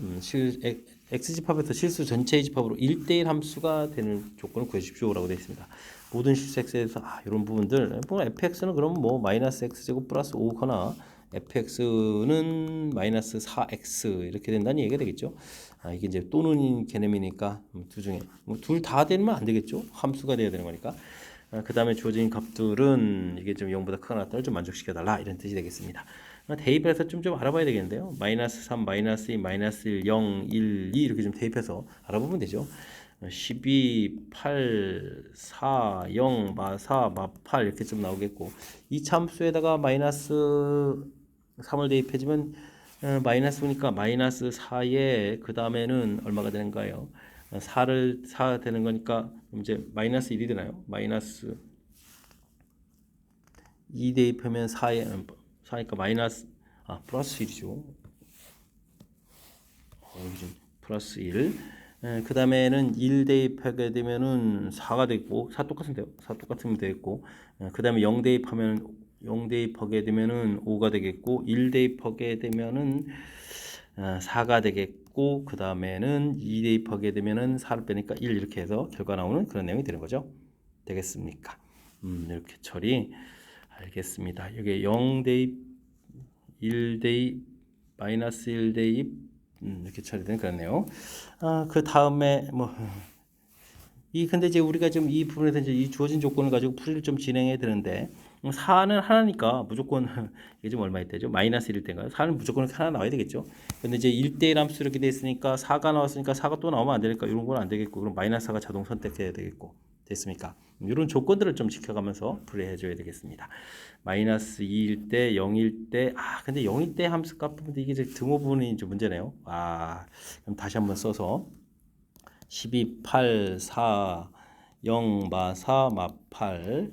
X집합에서 실수 전체의 집합으로 1대1 함수가 되는 조건을 구해주십시오라고 되어 있습니다. 모든 실수 X에 대해서 이런 부분들 fx는 그럼 뭐 마이너스 X제곱 플러스 5거나 fx는 마이너스 4x 이렇게 된다는 얘기가 되겠죠. 이게 이제 또는 개념이니까 둘 중에 둘 다 되면 안 되겠죠. 함수가 돼야 되는 거니까. 그 다음에 주어진 값들은 이게 좀 0보다 크거나 같다를 좀 만족시켜달라 이런 뜻이 되겠습니다. 대입해서 좀 알아봐야 되겠는데요. 마이너스 3, 마이너스 2, 마이너스 1, 0, 1, 2 이렇게 좀 대입해서 알아보면 되죠. 12, 8, 4, 0, 마 4, 마 8 이렇게 좀 나오겠고 이 참수에다가 마이너스 3을 대입해주면 마이너스 보니까 마이너스 4에 그 다음에는 얼마가 되는가요? 4 되는 거니까 이제 마이너스 1이 되나요? 마이너스 2 대입하면 4니까 마이너스 플러스 1이죠. 여기 좀 플러스 1. 그 다음에는 1 대입하게 되면은 4가 되고 4 똑같은데요. 4 똑같으면 되겠고 그 다음에 0 대입하면 0 대입하게 되면은 5가 되겠고 1 대입하게 되면은 4가 되겠고 그 다음에는 2 대입하게 되면은 4를 빼니까 1 이렇게 해서 결과 나오는 그런 내용이 되는 거죠. 되겠습니까? 이렇게 처리 알겠습니다. 여기 0 대입 1 대입 마이너스 1 대입 이렇게 처리된 그런 내용. 그 다음에 근데 이제 우리가 지금 이 부분에서 이제 이 주어진 조건을 가지고 풀이를 좀 진행해야 되는데 4는 하나니까 무조건 이게 좀 얼마 있대죠? 마이너스 1일 때인가요? 4는 무조건 하나 나와야 되겠죠? 근데 이제 1대1 함수 이렇게 돼 있으니까 4가 나왔으니까 4가 또 나오면 안 되니까 이런 건 안 되겠고 그럼 마이너스 4가 자동 선택해야 되겠고 됐습니까? 이런 조건들을 좀 지켜가면서 풀이해 줘야 되겠습니다. 마이너스 2일 때 0일 때 근데 0일 때 함수 값 부분인데 이게 이제 등호 부분이 좀 문제네요. 그럼 다시 한번 써서 12, 8, 4, 0, 마 4, 마 8,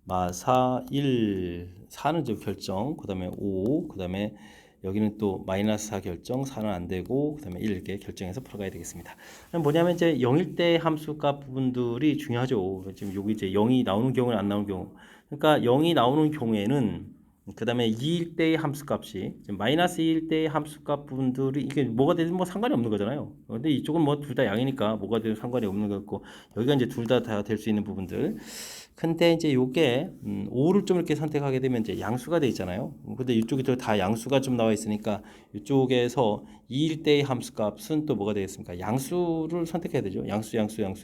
마 4, 1, 4는 좀 결정, 그 다음에 5, 그 다음에 여기는 또 마이너스 4 결정, 4는 안 되고, 그 다음에 1 이렇게 결정해서 풀어가야 되겠습니다. 뭐냐면 이제 0일 때 함수값 부분들이 중요하죠. 지금 여기 이제 0이 나오는 경우는 안 나오는 경우. 그러니까 0이 나오는 경우에는 그 다음에 2일 때의 함수값이 마이너스 2일 때의 함수값 부분들이 이게 뭐가 되든 뭐 상관이 없는 거잖아요. 근데 이쪽은 뭐 둘 다 양이니까 뭐가 되든 상관이 없는 거고 여기가 이제 둘 다 될 수 있는 부분들. 근데 이제 요게 5를 좀 이렇게 선택하게 되면 이제 양수가 돼 있잖아요. 근데 이쪽이 다 양수가 좀 나와 있으니까 이쪽에서 2일 때의 함수값은 또 뭐가 되겠습니까? 양수를 선택해야 되죠. 양수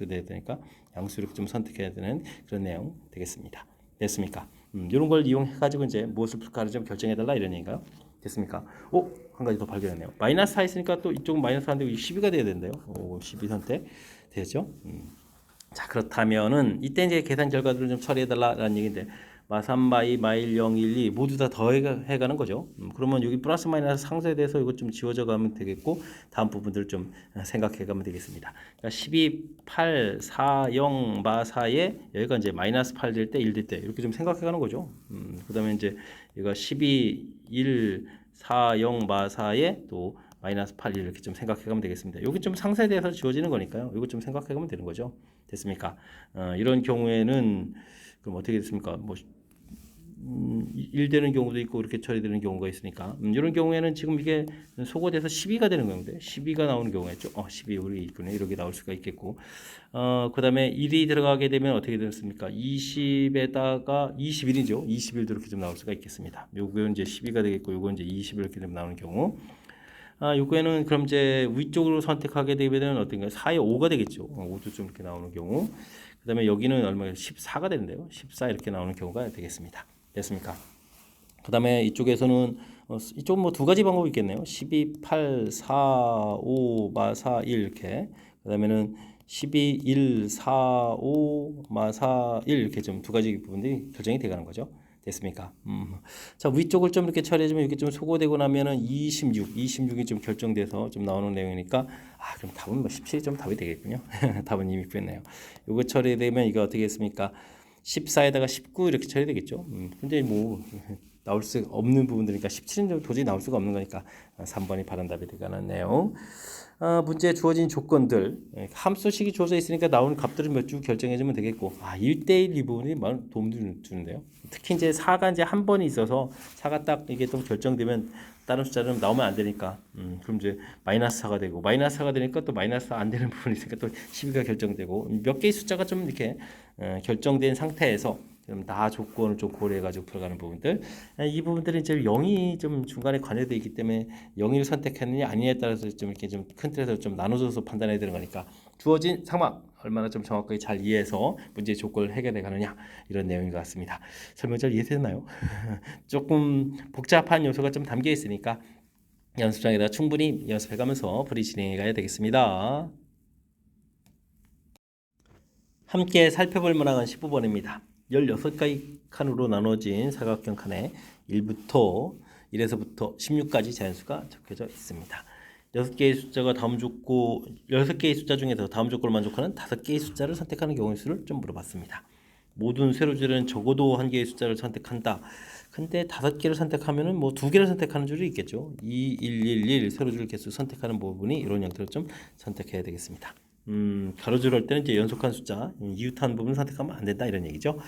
돼야 되니까 양수 이렇게 좀 선택해야 되는 그런 내용 되겠습니다. 됐습니까? 이런 걸 이용해 가지고 이제 무엇을 풀까를 좀 결정해 달라 이런 얘기인가요? 됐습니까? 한 가지 더 발견했네요. 마이너스 4 있으니까 또 이쪽은 마이너스 4인데 12가 돼야 된대요. 12 선택 되죠? 자, 그렇다면은 이때 이제 계산 결과들을 좀 처리해 달라라는 얘기인데 마3, 마2, 마1, 0, 1, 2 모두 다 더해 가는 거죠. 그러면 여기 플러스 마이너스 상수에 대해서 이거 좀 지워져 가면 되겠고 다음 부분들 좀 생각해 가면 되겠습니다. 그러니까 12, 8, 4, 0, 마4에 여기가 이제 마이너스 8 될 때, 1 될 때 이렇게 좀 생각해 가는 거죠. 그다음에 이제 얘가 12, 1, 4, 0, 마4에 또 마이너스 8, 1 이렇게 좀 생각해 가면 되겠습니다. 여기 좀 상세에 대해서 지워지는 거니까요. 이거 좀 생각해 가면 되는 거죠. 됐습니까? 이런 경우에는 그럼 어떻게 됐습니까? 1 되는 경우도 있고 이렇게 처리되는 경우가 있으니까 이런 경우에는 지금 이게 소거돼서 12가 되는 건데 12가 나오는 경우가 있죠. 12 우리 있군요. 이렇게 나올 수가 있겠고 그 다음에 1이 들어가게 되면 어떻게 됐습니까? 20에다가 21이죠. 21도 이렇게 좀 나올 수가 있겠습니다. 요거는 이제 12가 되겠고 요거 이제 20 이렇게 되면 나오는 경우 요거에는 그럼 이제 위쪽으로 선택하게 되면 어떤가요? 4에 5가 되겠죠. 5도 좀 이렇게 나오는 경우. 그 다음에 여기는 얼마예요? 14가 되는데요. 14 이렇게 나오는 경우가 되겠습니다. 됐습니까? 그 다음에 이쪽에서는 이쪽 뭐 두 가지 방법이 있겠네요. 12, 8, 4, 5, 마 4, 1 이렇게. 그 다음에는 12, 1, 4, 5, 4, 1 이렇게 좀 두 가지 부분들이 결정이 돼가는 거죠. 됐습니까? 자, 위쪽을 좀 이렇게 처리해주면 이렇게 좀 소거되고 나면은 26이 좀 결정돼서 좀 나오는 내용이니까 그럼 답은 뭐 17이 좀 답이 되겠군요. 답은 이미 구했네요. 요거 처리되면 이거 어떻게 했습니까? 14에다가 19 이렇게 처리되겠죠. 근데 뭐 나올 수 없는 부분들이니까 17은 도저히 나올 수가 없는 거니까 3번이 바른 답이 되가는 내용. 문제에 주어진 조건들 함수식이 주어져 있으니까 나오는 값들을 몇 줄 결정해주면 되겠고 1대1 이 부분이 많은 도움을 주는데요. 특히 이제 4가 이제 한 번이 있어서 4가 딱 이게 또 결정되면 다른 숫자는 나오면 안 되니까 그럼 이제 마이너스 4가 되고 마이너스 4가 되니까 또 마이너스 안 되는 부분이 있으니까 또 12가 결정되고 몇 개의 숫자가 좀 이렇게 결정된 상태에서 다 조건을 좀 고려해가지고 풀어가는 부분들 이 부분들은 이제 0이 좀 중간에 관여되어 있기 때문에 0을 선택했느냐 아니냐에 따라서 좀 이렇게 좀 큰 틀에서 좀 나눠줘서 판단해야 되는 거니까 주어진 상황 얼마나 좀 정확하게 잘 이해해서 문제의 조건을 해결해 가느냐 이런 내용인 것 같습니다. 설명 잘 이해되나요? 조금 복잡한 요소가 좀 담겨 있으니까 연습장에다 충분히 연습해가면서 풀이 진행해 가야 되겠습니다. 함께 살펴볼 문항은 15번입니다. 16가지 칸으로 나눠진 사각형 칸에 1부터 1에서부터 16까지 자연수가 적혀져 있습니다. 6개의 숫자가 다음 조건 6개의 숫자 중에서 다음 조건을 만족하는 5개의 숫자를 선택하는 경우의 수를 좀 물어봤습니다. 모든 세로줄에는 적어도 1개의 숫자를 선택한다. 근데 5개를 선택하면은 뭐 2개를 선택하는 줄이 있겠죠. 2, 1, 1, 1 세로줄 개수 선택하는 부분이 이런 형태로 좀 선택해야 되겠습니다. 가로줄 할 때는 이제 연속한 숫자, 이웃한 부분을 선택하면 안 된다 이런 얘기죠.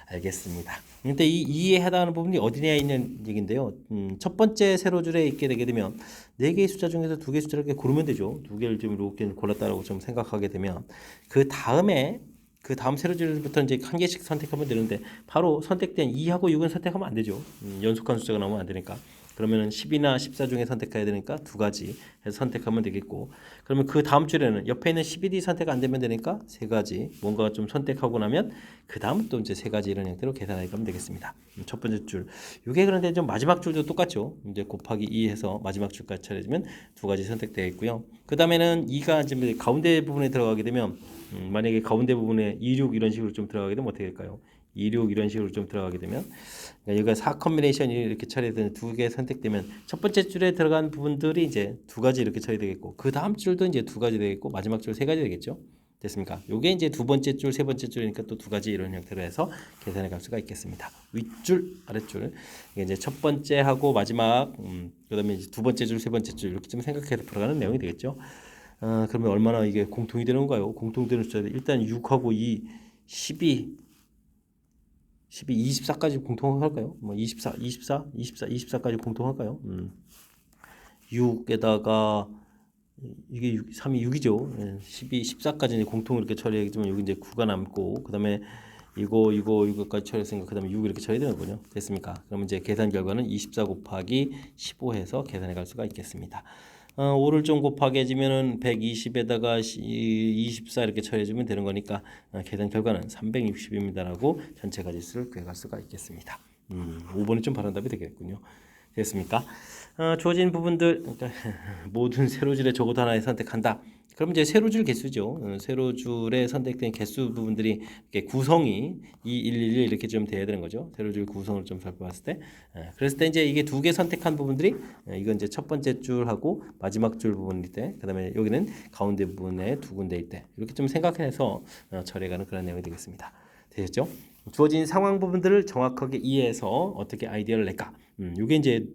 알겠습니다. 근데 이 2에 해당하는 부분이 어디냐에 있는 얘기인데요. 첫 번째 세로줄에 있게 되게 되면 4개의 숫자 중에서 2개의 숫자를 이렇게 고르면 되죠. 2개를 좀 이렇게 골랐다라고 좀 생각하게 되면 그 다음 세로줄부터 이제 1개씩 선택하면 되는데 바로 선택된 2하고 6은 선택하면 안 되죠. 연속한 숫자가 나오면 안 되니까. 그러면 10이나 14 중에 선택해야 되니까 2가지 해서 선택하면 되겠고 그러면 그 다음 줄에는 옆에 있는 11이 선택 안 되면 되니까 3가지 뭔가 좀 선택하고 나면 그 다음 또 이제 3가지 이런 형태로 계산해 가면 되겠습니다. 첫 번째 줄 이게 그런데 좀 마지막 줄도 똑같죠. 이제 곱하기 2 해서 마지막 줄까지 처리해주면 2가지 선택되겠고요. 그 다음에는 2가 이제 가운데 부분에 들어가게 되면 만약에 가운데 부분에 2, 6 이런 식으로 좀 들어가게 되면 어떻게 될까요? 2, 6 이런 식으로 좀 들어가게 되면 여기가 4 컨비네이션이 이렇게 처리되는 2개 선택되면 첫 번째 줄에 들어간 부분들이 이제 2가지 이렇게 처리되겠고 그 다음 줄도 이제 2가지 되겠고 마지막 줄 3가지 되겠죠. 됐습니까? 요게 이제 두 번째 줄, 세 번째 줄이니까 또 2가지 이런 형태로 해서 계산해 갈 수가 있겠습니다. 윗줄, 아랫줄. 이게 이제 첫 번째 하고 마지막, 그다음에 이제 두 번째 줄, 세 번째 줄 이렇게 좀 생각해서 풀어가는 내용이 되겠죠. 그러면 얼마나 이게 공통이 되는 건가요? 공통되는 숫자 일단 6하고 2, 12, 24까지 공통할까요? 뭐 24까지 공통할까요? 6에다가 이게 6, 3이 6이죠. 12, 14까지는 공통 이렇게 처리하지만 여기 이제 9가 남고 그다음에 이거까지 처리했으니까 그다음에 6 이렇게 처리되는군요. 됐습니까? 그러면 이제 계산 결과는 24 곱하기 15 해서 계산해 갈 수가 있겠습니다. 5를 좀 곱하게 해주면은 120에다가 24 이렇게 처리해주면 되는 거니까 계산 결과는 360입니다라고 전체 가지수를 구해갈 수가 있겠습니다. 5번이 좀 바른 답이 되겠군요. 됐습니까? 주어진 부분들 그러니까 모든 세로줄에 적어도 하나에 선택한다. 그럼 이제 세로줄 개수죠. 세로줄에 선택된 개수 부분들이 이렇게 구성이 2, 1, 1 이렇게 좀 돼야 되는 거죠. 세로줄 구성을 좀 살펴봤을 때. 그랬을 때 이제 이게 2개 선택한 부분들이 이건 이제 첫 번째 줄하고 마지막 줄 부분일 때, 그다음에 여기는 가운데 부분에 2군데일 때 이렇게 좀 생각해서 처리해가는 그런 내용이 되겠습니다. 되셨죠? 주어진 상황 부분들을 정확하게 이해해서 어떻게 아이디어를 낼까? 이게 이제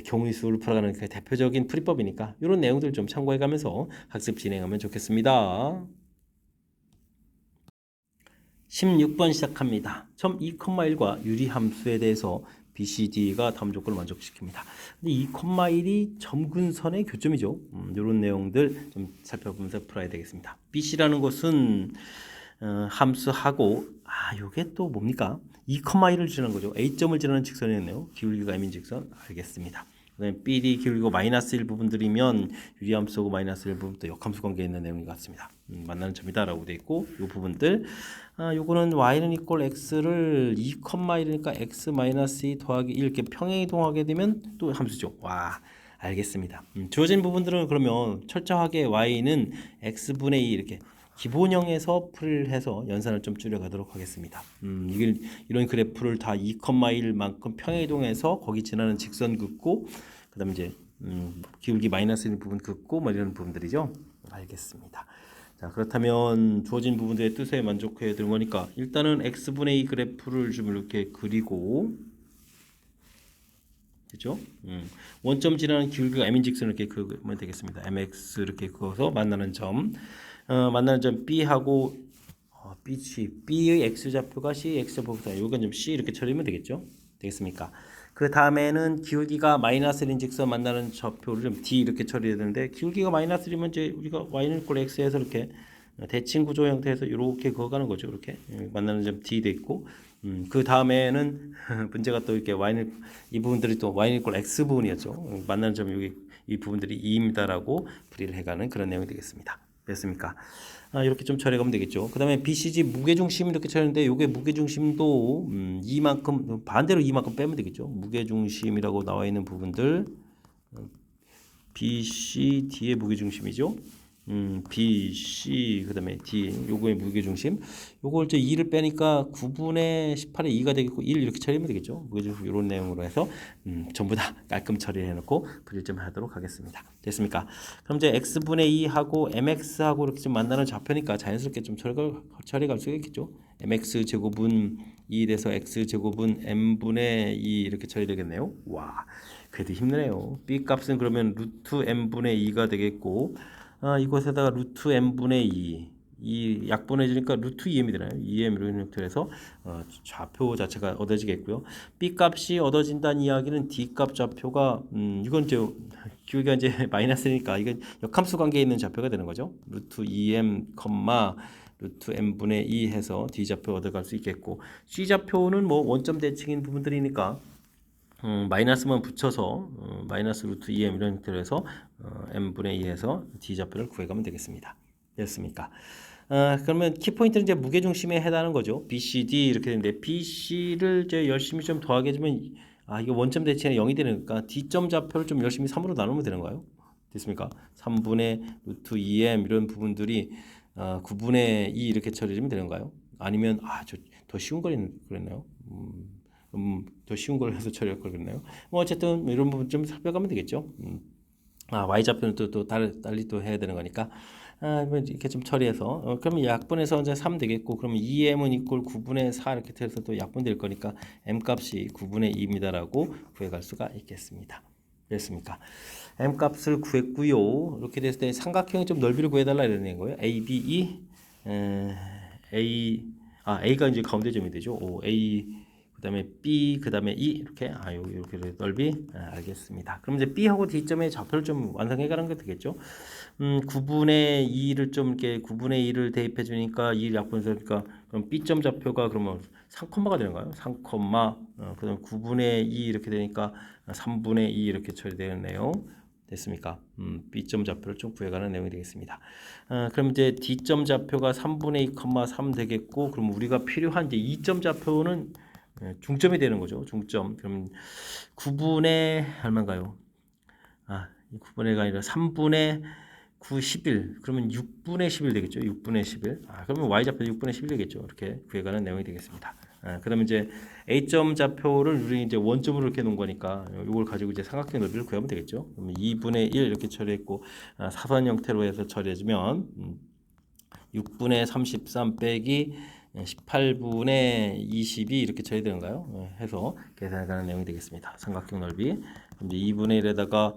경우의 수를 풀어가는 그 대표적인 풀이법이니까 이런 내용들 좀 참고해가면서 학습 진행하면 좋겠습니다. 16번 시작합니다. 점 2,1과 유리함수에 대해서 BCD가 다음 조건을 만족시킵니다. 근데 2,1이 점근선의 교점이죠. 이런 내용들 좀 살펴보면서 풀어야 되겠습니다. BC라는 것은 함수하고 요게 또 뭡니까? 2,1을 지나는 거죠. A점을 지나는 직선이었네요. 기울기가 M인 직선. 알겠습니다. 그다음에 BD 기울기고 마이너스 1 부분들이면 유리함수하고 마이너스 1 부분도 역함수 관계에 있는 내용인 것 같습니다. 만나는 점이다라고 되어 있고 이 부분들 요거는 y는 이꼴 x를 2,1이니까 x 마이너스 2 더하기 1 이렇게 평행이동하게 되면 또 함수죠. 와 알겠습니다. 주어진 부분들은 그러면 철저하게 y는 x분의 2 이렇게 기본형에서 풀을 해서 연산을 좀 줄여가도록 하겠습니다. 이런 그래프를 다 2,1만큼 평행이동해서 거기 지나는 직선 긋고 그다음에 이제 기울기 마이너스 1 부분 긋고 뭐 이런 부분들이죠. 알겠습니다. 자, 그렇다면 주어진 부분들의 뜻에 만족해 드는 거니까 일단은 x분의 2 그래프를 좀 이렇게 그리고 그죠? 원점 지나는 기울기가 m인 직선 이렇게 그으면 되겠습니다. mx 이렇게 그어서 만나는 점 B하고 B의 x좌표가 C x좌표보다 이건 좀 C 이렇게 처리하면 되겠죠? 되겠습니까? 그 다음에는 기울기가 마이너스 1인 직선 만나는 좌표를 좀 D 이렇게 처리해야 되는데 기울기가 마이너스 1이면 이제 우리가 y는 꼴 x에서 이렇게 대칭 구조 형태에서 이렇게 그어가는 거죠. 이렇게 만나는 점 D 돼 있고 그 다음에는 문제가 또 이렇게 y는 이 부분들이 또 y는 꼴 x 부분이었죠. 만나는 점 여기 이 부분들이 2입니다라고 풀이를 해가는 그런 내용이 되겠습니다. 됐습니까? 이렇게 좀 처리하면 되겠죠. 그 다음에 BCG 무게중심 이렇게 처리하는데 요게 무게중심도 이만큼 반대로 이만큼 빼면 되겠죠. 무게중심이라고 나와 있는 부분들 BC D의 무게중심이죠. BC 그 다음에 D 요거의 무게중심 요걸 이제 2를 빼니까 9분의 18의 2가 되겠고 1 이렇게 처리하면 되겠죠. 무게중심 이런 내용으로 해서 전부 다 깔끔 처리해 놓고 분리 좀 하도록 하겠습니다. 됐습니까? 그럼 이제 x분의 2하고 mx하고 이렇게 좀 만나는 좌표니까 자연스럽게 좀 처리가 수 있겠죠. mx 제곱은 2 돼서 x 제곱은 m분의 2 이렇게 처리되겠네요. 와 그래도 힘드네요. b 값은 그러면 루트 m분의 2가 되겠고 이곳에다가 루트 m분의 2 약분해주니까 루트 2m이 되나요? 2m으로 형태해서 좌표 자체가 얻어지겠고요. b 값이 얻어진다는 이야기는 d 값 좌표가 이건 이제 기울기가 이제 마이너스니까 이건 역함수 관계에 있는 좌표가 되는 거죠. 루트 2m, 루트 m분의 2 해서 d 좌표 얻어갈 수 있겠고 c 좌표는 뭐 원점 대칭인 부분들이니까 마이너스만 붙여서 마이너스 루트 2m 이런 형태로 해서 m분의 2에서 d좌표를 구해가면 되겠습니다. 됐습니까? 그러면 키포인트는 이제 무게중심에 해당하는 거죠. BCD 이렇게 되는데 BC를 이제 열심히 좀 더하게 해주면 이게 원점 대칭이 0이 되니까 D점 좌표를 좀 열심히 3으로 나누면 되는가요? 됐습니까? 3분의 루트 2m 이런 부분들이 9분의 2 이렇게 처리하면 되는가요? 아니면 더 쉬운 거 그랬나요? 더 쉬운 걸 해서 처리할 걸 그랬나요? 뭐 어쨌든 이런 부분 좀 살펴가면 되겠죠. y좌표는 또 달리 또 해야 되는 거니까 이렇게 좀 처리해서 그러면 약분해서 이제 3 되겠고 그러면 2m은 이꼴 9분의 4 이렇게 해서 또 약분될 거니까 m 값이 9분의 2입니다라고 구해갈 수가 있겠습니다. 됐습니까? m 값을 구했고요. 이렇게 됐을 때 삼각형의 좀 넓이를 구해달라 이러는 거예요. A, B, E, A가 이제 가운데 점이 되죠. A 그 다음에 B, 그 다음에 E 이렇게 이렇게 넓이 알겠습니다. 그럼 이제 B하고 D점의 좌표를 좀 완성해가는 게 되겠죠. 9분의 2를 좀 이렇게 9분의 2를 대입해 주니까 2를 약분해서니까 그럼 B점 좌표가 그러면 3콤마가 되는가요? 3콤마 그다음 9분의 2 이렇게 되니까 3분의 2 이렇게 처리되겠네요. 됐습니까? B점 좌표를 좀 구해가는 내용이 되겠습니다. 그럼 이제 D점 좌표가 3분의 2,3 되겠고 그럼 우리가 필요한 이제 2점 좌표는 중점이 되는 거죠. 중점. 그럼 9분의 얼마인가요? 9분의가 아니라 3분의 9, 11. 그러면 6분의 11 되겠죠. 6분의 11. 그러면 y좌표 6분의 11 되겠죠. 이렇게 구해가는 내용이 되겠습니다. 그러면 이제 A점 좌표를 우리 이제 원점으로 이렇게 놓은 거니까 이걸 가지고 이제 삼각형 넓이를 구하면 되겠죠. 그러면 2분의 1 이렇게 처리했고 사선 형태로 해서 처리해주면 6분의 33 빼기 18분의 22 이렇게 처리되는가요? 해서 계산해가는 내용이 되겠습니다. 삼각형 넓이. 이제 2분의 1에다가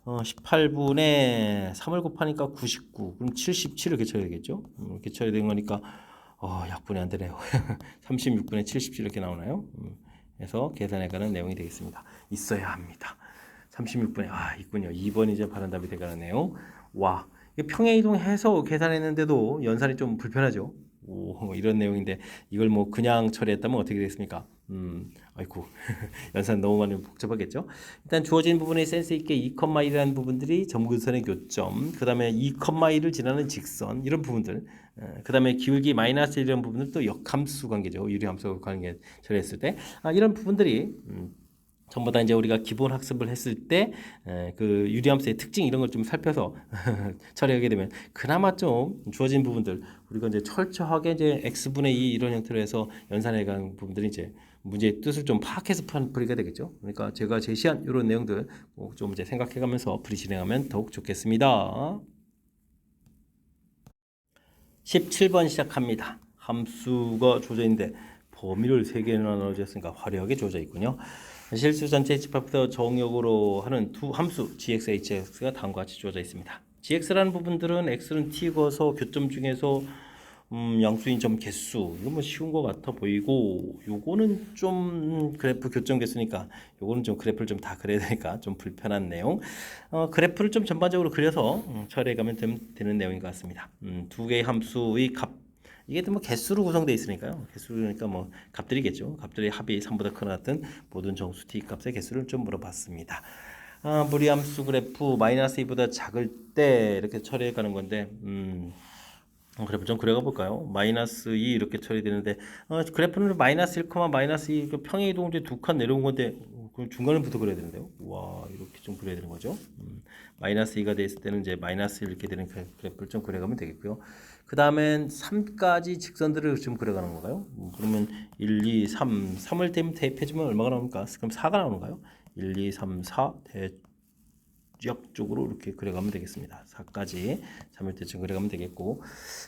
18분의 3을 곱하니까 99. 그럼 77 이렇게 처리되겠죠? 이렇게 처리된 거니까 약분이 안 되네요. 36분의 77 이렇게 나오나요? 해서 계산해가는 내용이 되겠습니다. 있어야 합니다. 36분에 있군요. 2번이 이제 바른 답이 되가는 내용. 와, 평행이동해서 계산했는데도 연산이 좀 불편하죠. 이런 내용인데 이걸 뭐 그냥 처리했다면 어떻게 됐습니까? 아이고 연산 너무 많이 복잡하겠죠. 일단 주어진 부분에 센스 있게 2,1이라는 부분들이 점근선의 교점, 그 다음에 2,1을 지나는 직선 이런 부분들, 그 다음에 기울기 마이너스 이런 부분들 또 역함수 관계죠. 유리함수 관계 처리했을 때 이런 부분들이 전부 다 이제 우리가 기본 학습을 했을 때 그 유리함수의 특징 이런 걸 좀 살펴서 처리하게 되면 그나마 좀 주어진 부분들 우리가 이제 철저하게 이제 x분의 2 이런 형태로 해서 연산해 간 부분들이 이제 문제의 뜻을 좀 파악해서 풀이가 되겠죠. 그러니까 제가 제시한 이런 내용들 좀 이제 생각해 가면서 풀이 진행하면 더욱 좋겠습니다. 17번 시작합니다. 함수가 주어져 있는데 범위를 3개나 나눠졌으니까 화려하게 주어져 있군요. 실수 전체 집합부터 정역으로 하는 두 함수 gx, hx가 다음과 같이 주어져 있습니다. gx라는 부분들은 x는 t거서 교점 중에서 양수인 점 개수 이거 뭐 쉬운 것 같아 보이고 요거는 좀 그래프 교점 개수니까 요거는 좀 그래프를 좀 다 그려야 되니까 좀 불편한 내용. 그래프를 좀 전반적으로 그려서 처리해 가면 되는 내용인 것 같습니다. 두 개의 함수의 값 이게 또 뭐 개수로 구성되어 있으니까요. 개수니까 뭐 값들이겠죠. 값들의 합이 3보다 크나 같은 모든 정수 t 값의 개수를 좀 물어봤습니다. 무리함수 그래프 마이너스 2보다 작을 때 이렇게 처리해 가는 건데 그래프 좀 그려가 볼까요? 마이너스 2 이렇게 처리되는데 그래프는 마이너스 1, 마이너스 2 그 평행 이동률 2칸 내려온 건데 그럼 중간을부터 그려야 되는데요. 와 이렇게 좀 그려야 되는 거죠. 마이너스 2가 됐을 때는 이제 마이너스 이렇게 되는 그래프를 좀 그려가면 되겠고요. 그 다음엔 3까지 직선들을 좀 그려가는 건가요? 그러면 1, 2, 3, 3을 대입해주면 얼마가 나옵니까? 그럼 4가 나오는가요? 1, 2, 3, 4 대역쪽으로 이렇게 그려가면 되겠습니다. 4까지 3일대쯤 그려가면 되겠고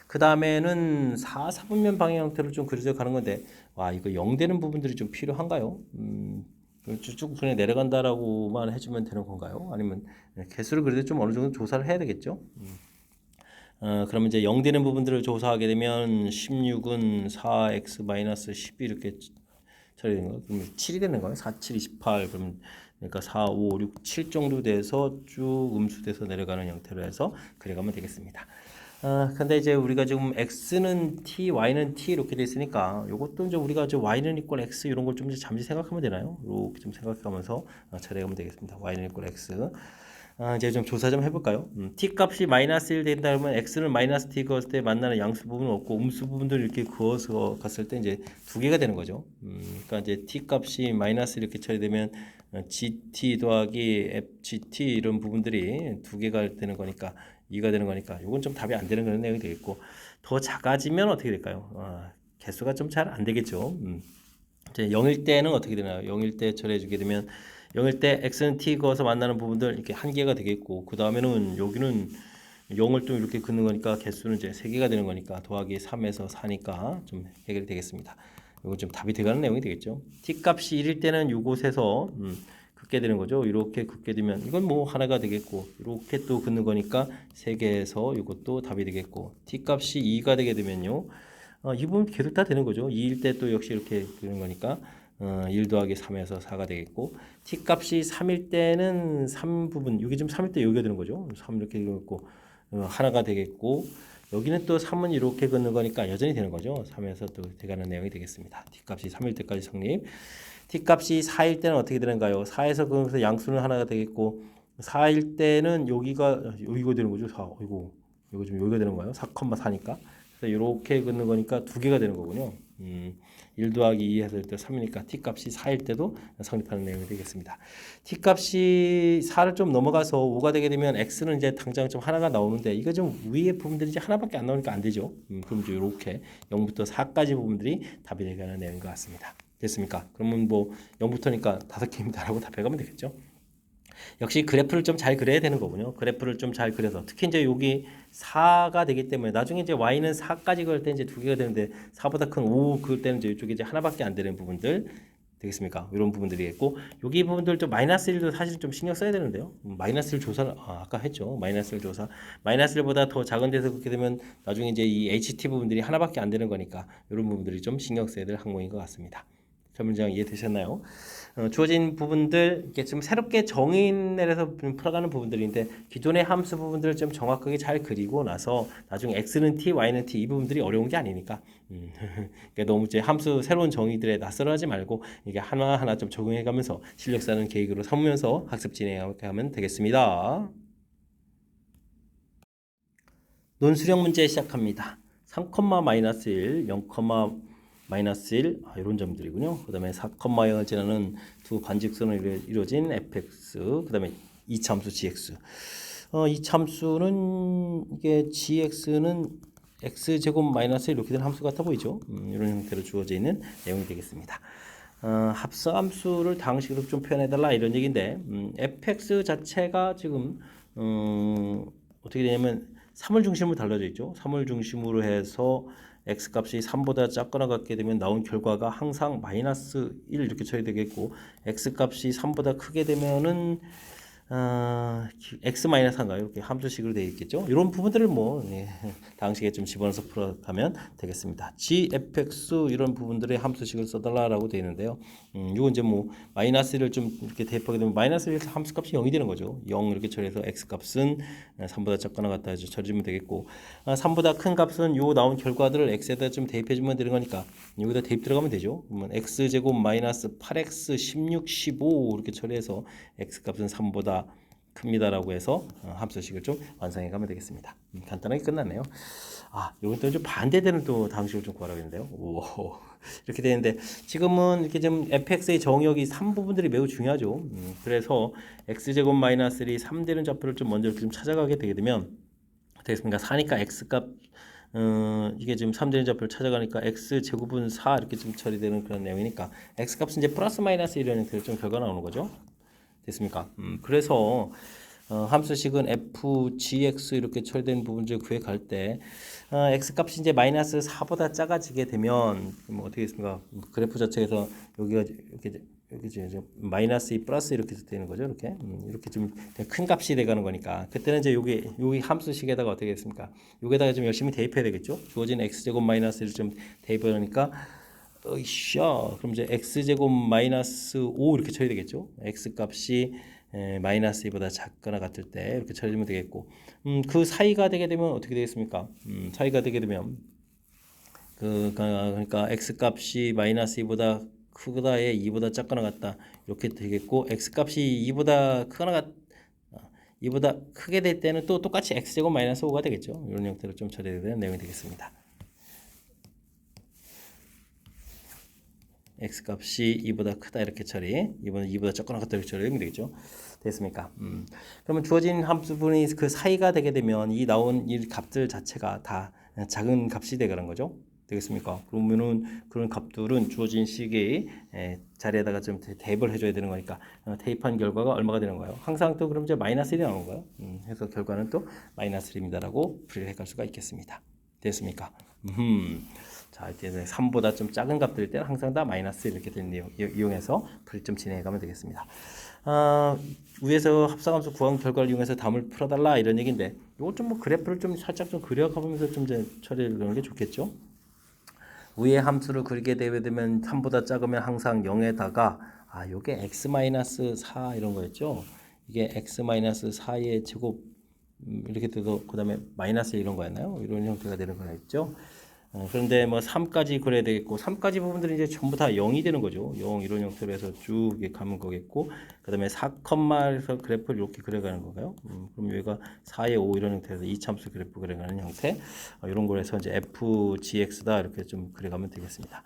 그 다음에는 4, 4분면 방향 형태로 좀 그려져 가는 건데 와 이거 0 되는 부분들이 좀 필요한가요? 쭉 그냥 내려간다라고만 해주면 되는 건가요? 아니면 개수를 그래도 좀 어느 정도 조사를 해야 되겠죠? 그러면 이제 0 되는 부분들을 조사하게 되면 16은 4x-12 이렇게 처리되는 거예요. 그러면 7이 되는 거예요. 4, 7, 28. 그러니까 4, 5, 6, 7 정도 돼서 쭉 음수돼서 내려가는 형태로 해서 그려가면 되겠습니다. 근데 이제 우리가 지금 x는 t, y는 t 이렇게 돼 있으니까 이것도 이제 우리가 이제 y는 이퀄 x 이런 걸 좀 잠시 생각하면 되나요? 이렇게 좀 생각하면서 처리하면 되겠습니다. y는 이퀄 x. 이제 좀 조사 좀 해볼까요? t 값이 마이너스 1 된다 그러면 x는 마이너스 t 그었을 때 만나는 양수 부분은 없고 음수 부분들 이렇게 그어서 갔을 때 이제 두 개가 되는 거죠. 그러니까 이제 t 값이 마이너스 이렇게 처리되면 gt 더하기 fgt 이런 부분들이 두 개가 되는 거니까 2가 되는 거니까 이건 좀 답이 안 되는 그런 내용이 되겠고 더 작아지면 어떻게 될까요? 개수가 좀 잘 안 되겠죠. 이제 0일 때는 어떻게 되나요? 0일 때 처리해 주게 되면 0일 때 x는 t 그어서 만나는 부분들 이렇게 한 개가 되겠고 그 다음에는 여기는 0을 좀 이렇게 긋는 거니까 개수는 이제 3개가 되는 거니까 더하기 3에서 4니까 좀 해결이 되겠습니다. 이건 좀 답이 돼가는 내용이 되겠죠. t 값이 1일 때는 이곳에서 긋게 되는 거죠. 이렇게 긋게 되면 이건 뭐 하나가 되겠고 이렇게 또 긋는 거니까 3개에서 이것도 답이 되겠고 t 값이 2가 되게 되면요. 이 부분 계속 다 되는 거죠. 2일 때 또 역시 이렇게 되는 거니까 1 더하기 3에서 4가 되겠고 t 값이 3일 때는 3 부분 여기 지금 3일 때 여기가 되는 거죠. 3 이렇게 되고 하나가 되겠고 여기는 또 3은 이렇게 긋는 거니까 여전히 되는 거죠. 3에서 또 돼가는 내용이 되겠습니다. t 값이 3일 때까지 성립. t 값이 4일 때는 어떻게 되는가요? 4에서 그래서 양수는 하나가 되겠고 4일 때는 여기가 되는 거죠. 4. 이거 좀 여기가 되는 거예요. 4,4니까. 그래서 이렇게 긋는 거니까 두 개가 되는 거군요. 1 더하기 2 했을 때 3이니까 t 값이 4일 때도 성립하는 내용이 되겠습니다. t 값이 4를 좀 넘어가서 5가 되게 되면 x는 이제 당장 좀 하나가 나오는데 이거 좀 위에 부분들이 이제 하나밖에 안 나오니까 안 되죠. 그럼 이제 이렇게 0부터 4까지 부분들이 답이 되가는 내용인 것 같습니다. 됐습니까? 그러면 뭐 0부터니까 5개입니다라고 답해가면 되겠죠. 역시 그래프를 좀 잘 그려야 되는 거군요. 그래프를 좀 잘 그려서 특히 이제 여기 4가 되기 때문에 나중에 이제 y는 4까지 그럴 때 이제 두 개가 되는데 4보다 큰 5 그럴 때는 이제 이쪽에 이제 하나밖에 안 되는 부분들 되겠습니까? 이런 부분들이겠고 여기 부분들 좀 마이너스 1도 사실 좀 신경 써야 되는데요. 마이너스 1 조사를 아까 했죠. 마이너스 1 조사. 마이너스 1보다 더 작은 데서 그렇게 되면 나중에 이제 이 HT 부분들이 하나밖에 안 되는 거니까 이런 부분들이 좀 신경 써야 될 항목인 것 같습니다. 저 문장 이해되셨나요? 주어진 부분들 이렇게 좀 새롭게 정의를 내려서 풀어가는 부분들인데 기존의 함수 부분들을 좀 정확하게 잘 그리고 나서 나중에 x는 t, y는 t 이 부분들이 어려운 게 아니니까 그러니까 너무 이제 함수 새로운 정의들에 낯설어하지 말고 이게 하나하나 좀 적용해가면서 실력 쌓는 계획으로 삼으면서 학습 진행하면 되겠습니다. 논수령 문제 시작합니다. 3, -1, 0, 마이너스 1 이런 점들이군요. 그 다음에 4,0을 지나는 두 반직선으로 이루어진 fx 그 다음에 이 참수 gx 이 참수는 이게 gx는 x제곱 마이너스 이렇게 된 함수 같아 보이죠. 이런 형태로 주어져 있는 내용이 되겠습니다. 합성함수를 다항식으로 좀 표현해달라 이런 얘기인데 fx 자체가 지금 어떻게 되냐면 3을 중심으로 달라져 있죠. 3을 중심으로 해서 x값이 3보다 작거나 같게 되면 나온 결과가 항상 마이너스 1 이렇게 쳐야 되겠고 x값이 3보다 크게 되면은 x-1인가요? 이렇게 함수식으로 되어 있겠죠. 이런 부분들을 뭐 다항식에 좀 집어넣어서 풀어가면 되겠습니다. g(fx) 이런 부분들의 함수식을 써달라라고 되어 있는데요. 이건 이제 뭐 마이너스를 좀 이렇게 대입하게 되면 마이너스 1에서 함수값이 0이 되는 거죠. 0 이렇게 처리해서 x값은 3보다 작거나 같다 해서 처리해주면 되겠고 3보다 큰 값은 요 나온 결과들을 x에다 좀 대입해주면 되는 거니까 여기다 대입 들어가면 되죠. 그러면 x제곱 마이너스 8x 16, 15 이렇게 처리해서 x값은 3보다 큽니다라고 해서 함수식을 좀 완성해 가면 되겠습니다. 간단하게 끝났네요. 이건 또 좀 반대되는 또 다항식을 좀 구하라고 했는데요. 오, 이렇게 되는데 지금은 이렇게 좀 fx의 정의역이 3 부분들이 매우 중요하죠. 그래서 x제곱 마이너스 1이 3 되는 좌표를 좀 먼저 좀 찾아가게 되게 되면 되겠습니까? 4니까 x값 이게 지금 3 되는 좌표를 찾아가니까 x제곱은 4 이렇게 좀 처리되는 그런 내용이니까 x값은 이제 플러스 마이너스 이런 형태로 좀 결과 나오는 거죠. 됐습니까? 그래서 함수식은 fgx 이렇게 처리된 부분을 구해갈 때 x값이 이제 마이너스 4보다 작아지게 되면 뭐 어떻게 됐습니까? 그래프 자체에서 여기가 이렇게 이제 마이너스 2 플러스 이렇게 되는 거죠. 이렇게 좀 큰 값이 돼가는 거니까 그때는 이제 여기 함수식에다가 어떻게 됐습니까? 여기다가 좀 열심히 대입해야 되겠죠. 주어진 x제곱 마이너스를 좀 대입하니까 그럼 이제 x제곱 마이너스 5 이렇게 쳐야 되겠죠. x값이 마이너스 2보다 작거나 같을 때 이렇게 쳐주면 되겠고 그 사이가 되게 되면 어떻게 되겠습니까? 사이가 되게 되면 그러니까 x값이 마이너스 2보다 크다에 2보다 작거나 같다 이렇게 되겠고 x값이 2보다 크게 될 때는 또 똑같이 x제곱 마이너스 5가 되겠죠. 이런 형태로 좀 처리되는 내용이 되겠습니다. x값이 2보다 크다 이렇게 처리, 이번에 2보다 작거나 같다 이렇게 처리하면 되겠죠. 됐습니까? 그러면 주어진 함수분이 그 사이가 되게 되면 이 나온 이 값들 자체가 다 작은 값이 되는 거죠. 되겠습니까? 그러면은 그런 값들은 주어진 식의 자리에다가 좀 대입을 해줘야 되는 거니까 대입한 결과가 얼마가 되는 거예요? 항상 또 그럼 이제 마이너스 1이 나오는 거예요. 그래서 결과는 또 마이너스 1입니다라고 풀이를 해갈 수가 있겠습니다. 됐습니까? 자, 이제 3보다 좀 작은 값들일 때는 항상 다 마이너스 이렇게 되는 내용 이용해서 풀이 좀 진행해 가면 되겠습니다. 위에서 합성함수 구한 결과를 이용해서 답을 풀어달라 이런 얘기인데 이걸 좀 뭐 그래프를 좀 살짝 좀 그려가면서 좀 이제 처리를 하는 게 좋겠죠. 위에 함수를 그리게 되면 3보다 작으면 항상 0에다가 요게 x-4 이런 거였죠. 이게 x-4의 제곱 이렇게 돼도 그 다음에 마이너스 이런 거였나요? 이런 형태가 되는 거였죠. 그런데 뭐 3까지 그려야 되겠고 3까지 부분들은 이제 전부 다 0이 되는 거죠. 0 이런 형태로 해서 쭉 이렇게 가면 거겠고 그 다음에 4컴마에서 그래프를 이렇게 그려가는 건가요? 그럼 여기가 4에 5 이런 형태에서 이참수 그래프 그려가는 형태 이런 걸 해서 이제 fgx다 이렇게 좀 그려가면 되겠습니다.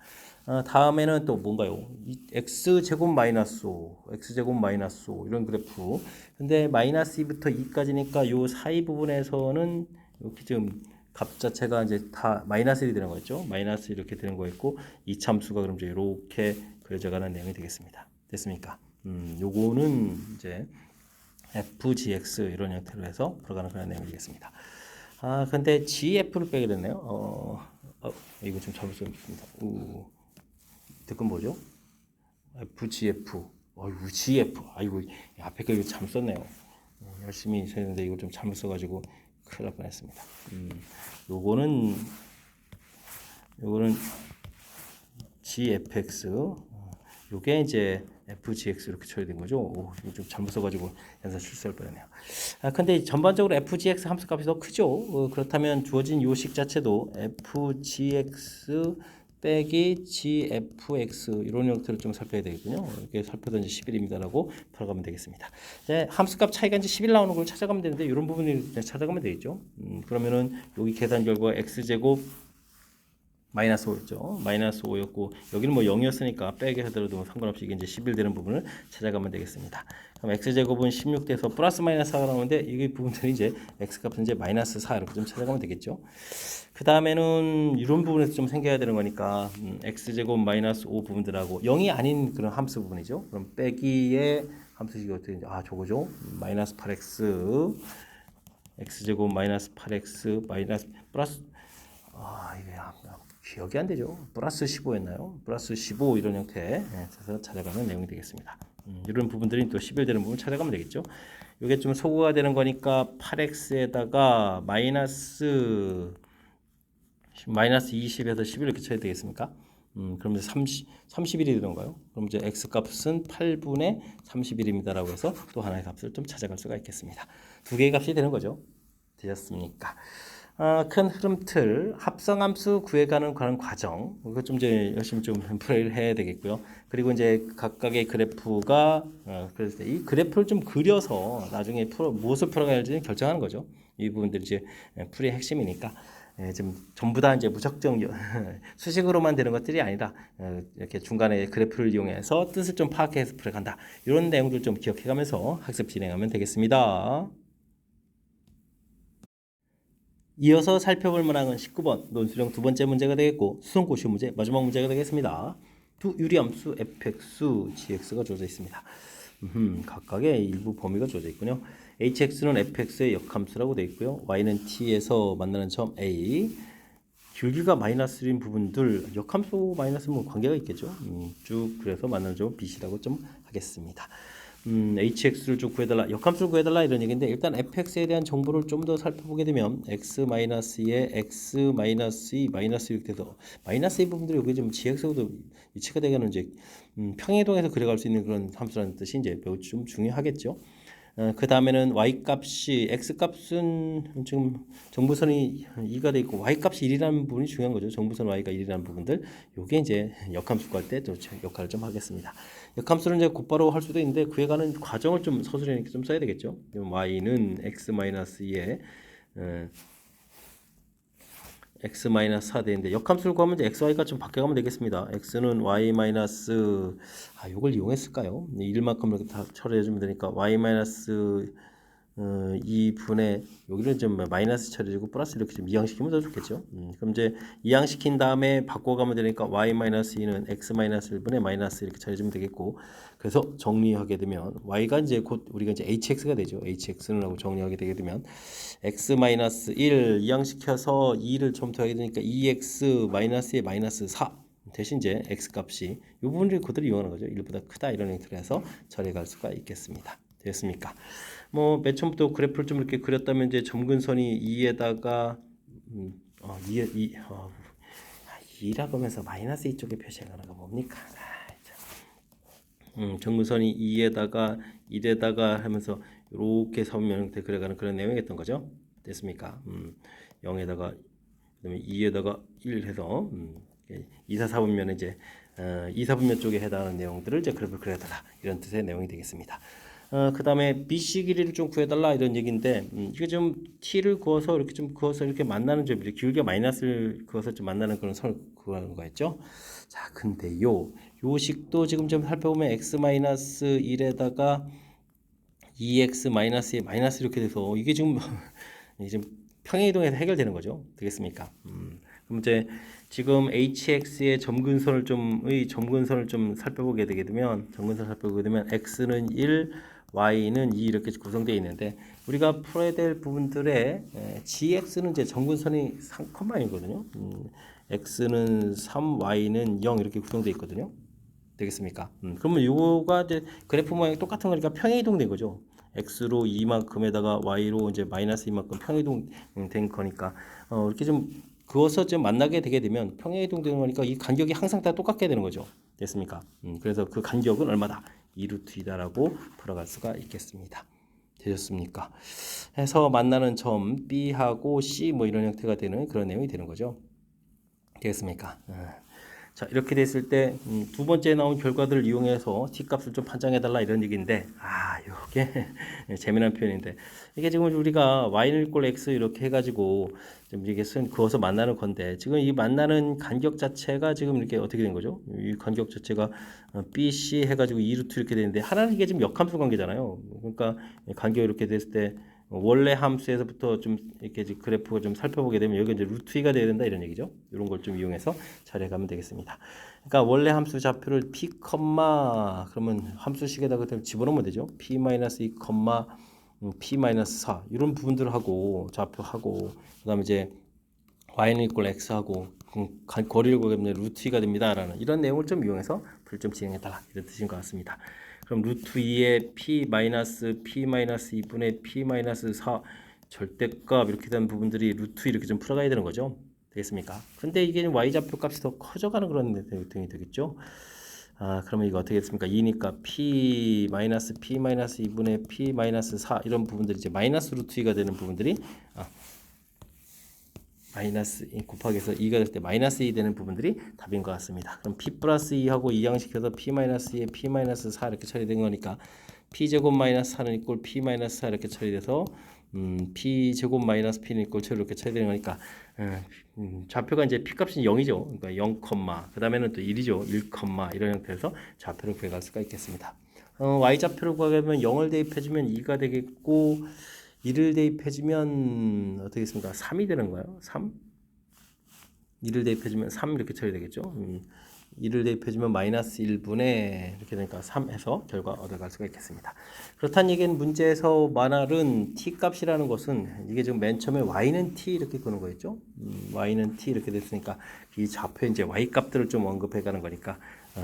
다음에는 또 뭔가요? x제곱 마이너스 5, x제곱 마이너스 5 이런 그래프. 근데 마이너스 2부터 2까지니까 요 사이 부분에서는 이렇게 좀 값 자체가 이제 다 마이너스 1이 되는 거였죠. 마이너스 이렇게 되는 거였고 이참수가 그럼 이제 이렇게 그려져가는 내용이 되겠습니다. 됐습니까? 요거는 이제 fgx 이런 형태로 해서 풀어가는 그런 내용이 되겠습니다. 근데 gf를 빼게 됐네요. 이거 좀 잘못 썼습니다. 댓글 뭐죠? fgf. gf. 앞에 거 이거 잘못 썼네요. 열심히 썼는데 이거 좀 잘못 써가지고 큰일 날 뻔했습니다. 요거는 gfx. 요게 이제 fgx 이렇게 처리된 거죠. 이거 좀 잘못 써가지고 연산 실수할 뻔했네요. 근데 전반적으로 fgx 함수값이 더 크죠. 그렇다면 주어진 요식 자체도 fgx 빼기 gfx 이런 형태로 좀 살펴야 되겠군요. 이렇게 살펴던 이제 11입니다라고 풀어가면 되겠습니다. 이제 함수값 차이가 이제 11 나오는 걸 찾아가면 되는데 이런 부분을 찾아가면 되겠죠. 그러면은 여기 계산 결과 x제곱 마이너스 5였죠. 마이너스 5였고 여기는 뭐 0이었으니까 빼게 하더라도 상관없이 이게 이제 11 되는 부분을 찾아가면 되겠습니다. 그럼 x제곱은 16 돼서 플러스 마이너스 4가 나오는데 이 부분들이 이제 x값은 이제 마이너스 4 이렇게 좀 찾아가면 되겠죠. 그 다음에는 이런 부분에서 좀 생겨야 되는 거니까 x제곱 마이너스 5 부분들하고 0이 아닌 그런 함수 부분이죠. 그럼 빼기의 함수식이 어떻게 되죠? 저거죠. 마이너스 8x x제곱 마이너스 8x 마이너스 플러스 이게 기억이 안 되죠. 플러스 15였나요? 플러스 15 이런 형태에서 찾아가는 내용이 되겠습니다. 이런 부분들이 또 11 되는 부분 찾아가면 되겠죠. 이게 좀 소구가 되는 거니까 8x에다가 마이너스 20에서 11 이렇게 쳐야 되겠습니까? 그럼 이제 31이 되는가요? 그럼 이제 x값은 8분의 31입니다라고 해서 또 하나의 값을 좀 찾아갈 수가 있겠습니다. 두 개의 값이 되는 거죠. 되셨습니까? 큰 흐름틀 합성함수 구해가는 그런 과정 이거 좀 이제 열심히 좀 플레이를 해야 되겠고요. 그리고 이제 각각의 그래프가 그래서 이 그래프를 좀 그려서 나중에 무엇을 풀어가야 할지 결정하는 거죠. 이 부분들이 이제 풀이의 핵심이니까 지금 전부 다 이제 무작정 수식으로만 되는 것들이 아니라 이렇게 중간에 그래프를 이용해서 뜻을 좀 파악해서 풀어간다. 이런 내용들 좀 기억해가면서 학습 진행하면 되겠습니다. 이어서 살펴볼 문항은 19번 논술형 두 번째 문제가 되겠고 수성고시 문제 마지막 문제가 되겠습니다. 두 유리함수 fx, gx가 주어져 있습니다. 각각의 일부 범위가 주어져 있군요. hx는 fx의 역함수라고 되어 있고요. y는 t에서 만나는 점 a, 길기가 마이너스인 부분들 역함수 마이너스 뭐 관계가 있겠죠. 쭉 그래서 만나는 점 b라고 좀 하겠습니다. hx를 좀 구해달라, 역함수를 구해달라 이런 얘기인데 일단 fx에 대한 정보를 좀 더 살펴보게 되면 x-2에 x-2 마이너스 이렇게 돼서 마이너스 이 부분들이 여기 좀 gx하고도 이치가 되게는 이제 평행이동해서 그려갈 수 있는 그런 함수라는 뜻이 이제 매우 좀 중요하겠죠. 그 다음에는 y값이 x값은 지금 정부선이 2가 돼 있고 y값이 1이라는 부분이 중요한 거죠. 정부선 y가 1이라는 부분들 요게 이제 역함수 구할 때 또 역할을 좀 하겠습니다. 역함수를 이제 곧바로 할 수도 있는데 구해가는 과정을 좀 서술해 이렇게 좀 써야 되겠죠. y는 x-2에 x-4 되는데 역함수를 구하면 이제 xy가 좀 바뀌어가면 되겠습니다. x는 y 마이너스 요걸 이용했을까요? 1만큼 이렇게 다 처리해주면 되니까 y 마이너스 2분의 여기는 좀 마이너스 처리해주고 플러스 이렇게 좀 이항시키면 더 좋겠죠. 그럼 이제 이항시킨 다음에 바꿔가면 되니까 y 마이너스 2는 x 마이너스 1분의 마이너스 이렇게 처리해주면 되겠고 그래서 정리하게 되면 y가 이제 곧 우리가 이제 hx가 되죠. hx는 하고 정리하게 되게 되면 x 마이너스 1 이항시켜서 2를 좀 더하게 되니까 2x 마이너스에 마이너스 4 대신 이제 x 값이 이 부분을 그대로 이용하는 거죠. 1보다 크다 이런 형태로 해서 처리할 수가 있겠습니다. 됐습니까? 뭐 맨 처음부터 그래프를 좀 이렇게 그렸다면 이제 점근선이 2에다가 2라고 하면서 마이너스 2 쪽에 표시하는 거 뭡니까? 점근선이 2에다가 1에다가 하면서 이렇게 삼면 형태 그려가는 그런 내용이었던 거죠. 됐습니까? 0에다가 그다음에 2에다가 1 해서 2, 4, 4분면 이제 2, 4분면 쪽에 해당하는 내용들을 이제 그래프를 그려달라 이런 뜻의 내용이 되겠습니다. 그 다음에 BC 길이를 좀 구해달라 이런 얘기인데 이게 좀 T를 그어서 이렇게 좀 그어서 이렇게 만나는 점 길게 마이너스를 그어서 좀 만나는 그런 선을 그어는 거였죠. 자, 근데 요 식도 지금 좀 살펴보면 x-1에다가 2x 마이너스에 마이너스 이렇게 돼서 이게 지금 이제 평행이동에서 해결되는 거죠. 되겠습니까? 그럼 이제 지금 hx의 점근선을 좀 살펴보게 되게 되면 x는 1, y는 2 이렇게 구성되어 있는데 우리가 풀어야 될 부분들의 gx는 이제 점근선이 3,이거든요. x는 3, y는 0 이렇게 구성되어 있거든요. 되겠습니까? 그러면 이거가 이제 그래프 모양이 똑같은 거니까 평행이동 된 거죠. x로 2만큼에다가 y로 이제 마이너스 2만큼 평행이동 된 거니까 이렇게 좀 그어서 좀 만나게 되게 되면 평행이동 되는 거니까 이 간격이 항상 다 똑같게 되는 거죠. 됐습니까? 그래서 그 간격은 얼마다? 2루트2다라고 풀어갈 수가 있겠습니다. 되셨습니까? 해서 만나는 점 B하고 C 뭐 이런 형태가 되는 그런 내용이 되는 거죠. 되겠습니까? 자, 이렇게 됐을 때 두 번째 나온 결과들을 이용해서 t값을 좀 판정해달라 이런 얘기인데, 이게 재미난 표현인데, 이게 지금 우리가 y는 이꼴 x 이렇게 해가지고 좀 이게 그어서 만나는 건데, 지금 이 만나는 간격 자체가 지금 이렇게 어떻게 된 거죠? 이 간격 자체가 bc 해가지고 2루트 이렇게 되는데, 하나는 이게 지금 역함수 관계잖아요. 그러니까 간격 이렇게 됐을 때 원래 함수에서부터 좀 이렇게 그래프가 좀 살펴보게 되면 여기 이제 루트 2가 돼야 된다 이런 얘기죠. 이런 걸 좀 이용해서 처리해 가면 되겠습니다. 그러니까 원래 함수 좌표를 p, 그러면 함수식에다가 집어넣으면 되죠. p-2, p-4 이런 부분들을 하고 좌표하고 그다음에 이제 y는 이꼴 x하고 거리를 구하면 루트 2가 됩니다라는 이런 내용을 좀 이용해서 불 좀 진행해달라 이런 뜻인 것 같습니다. 그럼 루트 2의 p-2분의 p-4 절대값 이렇게 된 부분들이 루트 이렇게 좀 풀어가야 되는 거죠. 되겠습니까? 근데 이게 y좌표 값이 더 커져가는 그런 내용이 되겠죠. 그러면 이거 어떻게 됐습니까? 2니까 p-2분의 p-4 이런 부분들이 이제 마이너스 루트 2가 되는 부분들이 마이너스 곱하기해서 2가 될 때 마이너스 2 되는 부분들이 답인 것 같습니다. 그럼 p 플러스 2하고 이항시켜서 p-2에 p-4 이렇게 처리된 거니까 p제곱 마이너스 4는 이꼴 p-4 이렇게 처리돼서 p제곱 마이너스 p는 이꼴 이렇게 처리되는 거니까 좌표가 이제 p값이 0이죠. 그러니까 0, 그 다음에는 또 1이죠. 1, 이런 형태에서 좌표를 구해갈 수가 있겠습니다. y좌표를 구하려면 0을 대입해주면 2가 되겠고 1을 대입해주면 어떻게 됐습니까? 3이 되는 거예요. 3? 1을 대입해주면 3 이렇게 처리되겠죠. 1을 대입해주면 마이너스 1분의 이렇게 되니까 3 해서 결과 얻어갈 수가 있겠습니다. 그렇다는 얘기는 문제에서 말하는 t값이라는 것은 이게 지금 맨 처음에 y는 t 이렇게 끄는 거였죠. y는 t 이렇게 됐으니까 이 좌표에 이제 y 값들을 좀 언급해 가는 거니까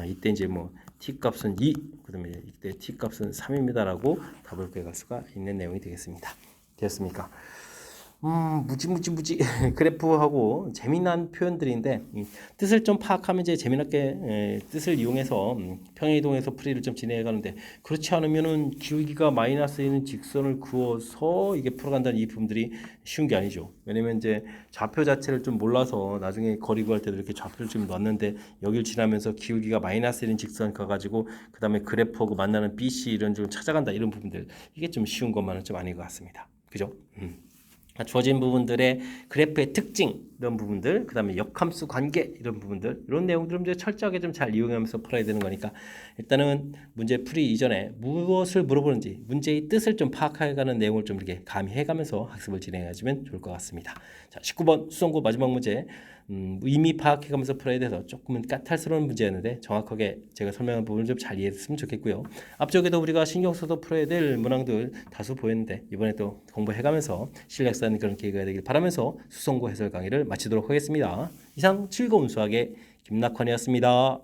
이때 이제 뭐 t값은 2, 그다음에 이때 t값은 3입니다라고 답을 구해갈 수가 있는 내용이 되겠습니다. 되었습니까? 무지 그래프하고 재미난 표현들인데 뜻을 좀 파악하면 이제 재미나게 뜻을 이용해서 평행이동에서 풀이를 좀 진행해 가는데 그렇지 않으면은 기울기가 마이너스 있는 직선을 그어서 이게 풀어간다는 이 부분들이 쉬운 게 아니죠. 왜냐면 이제 좌표 자체를 좀 몰라서 나중에 거리 구할 때도 이렇게 좌표를 좀 놨는데 여기를 지나면서 기울기가 마이너스 있는 직선 가가지고 그 다음에 그래프하고 만나는 BC 이런 좀 찾아간다 이런 부분들 이게 좀 쉬운 것만은 좀 아닌 것 같습니다. 그죠? 주어진 부분들의 그래프의 특징 이런 부분들, 그 다음에 역함수 관계 이런 부분들 이런 내용들을 이제 철저하게 좀 잘 이용하면서 풀어야 되는 거니까 일단은 문제 풀이 이전에 무엇을 물어보는지 문제의 뜻을 좀 파악해가는 내용을 좀 이렇게 가미해가면서 학습을 진행해주면 좋을 것 같습니다. 자, 19번 수성고 마지막 문제 이미 파악해가면서 풀어야 돼서 조금은 까탈스러운 문제였는데 정확하게 제가 설명한 부분을 좀 잘 이해했으면 좋겠고요. 앞쪽에도 우리가 신경 써서 풀어야 될 문항들 다수 보였는데 이번에 또 공부해가면서 실력 쌓는 그런 기회가 되길 바라면서 수성고 해설 강의를 마치도록 하겠습니다. 이상 즐거운 수학의 김낙환이었습니다.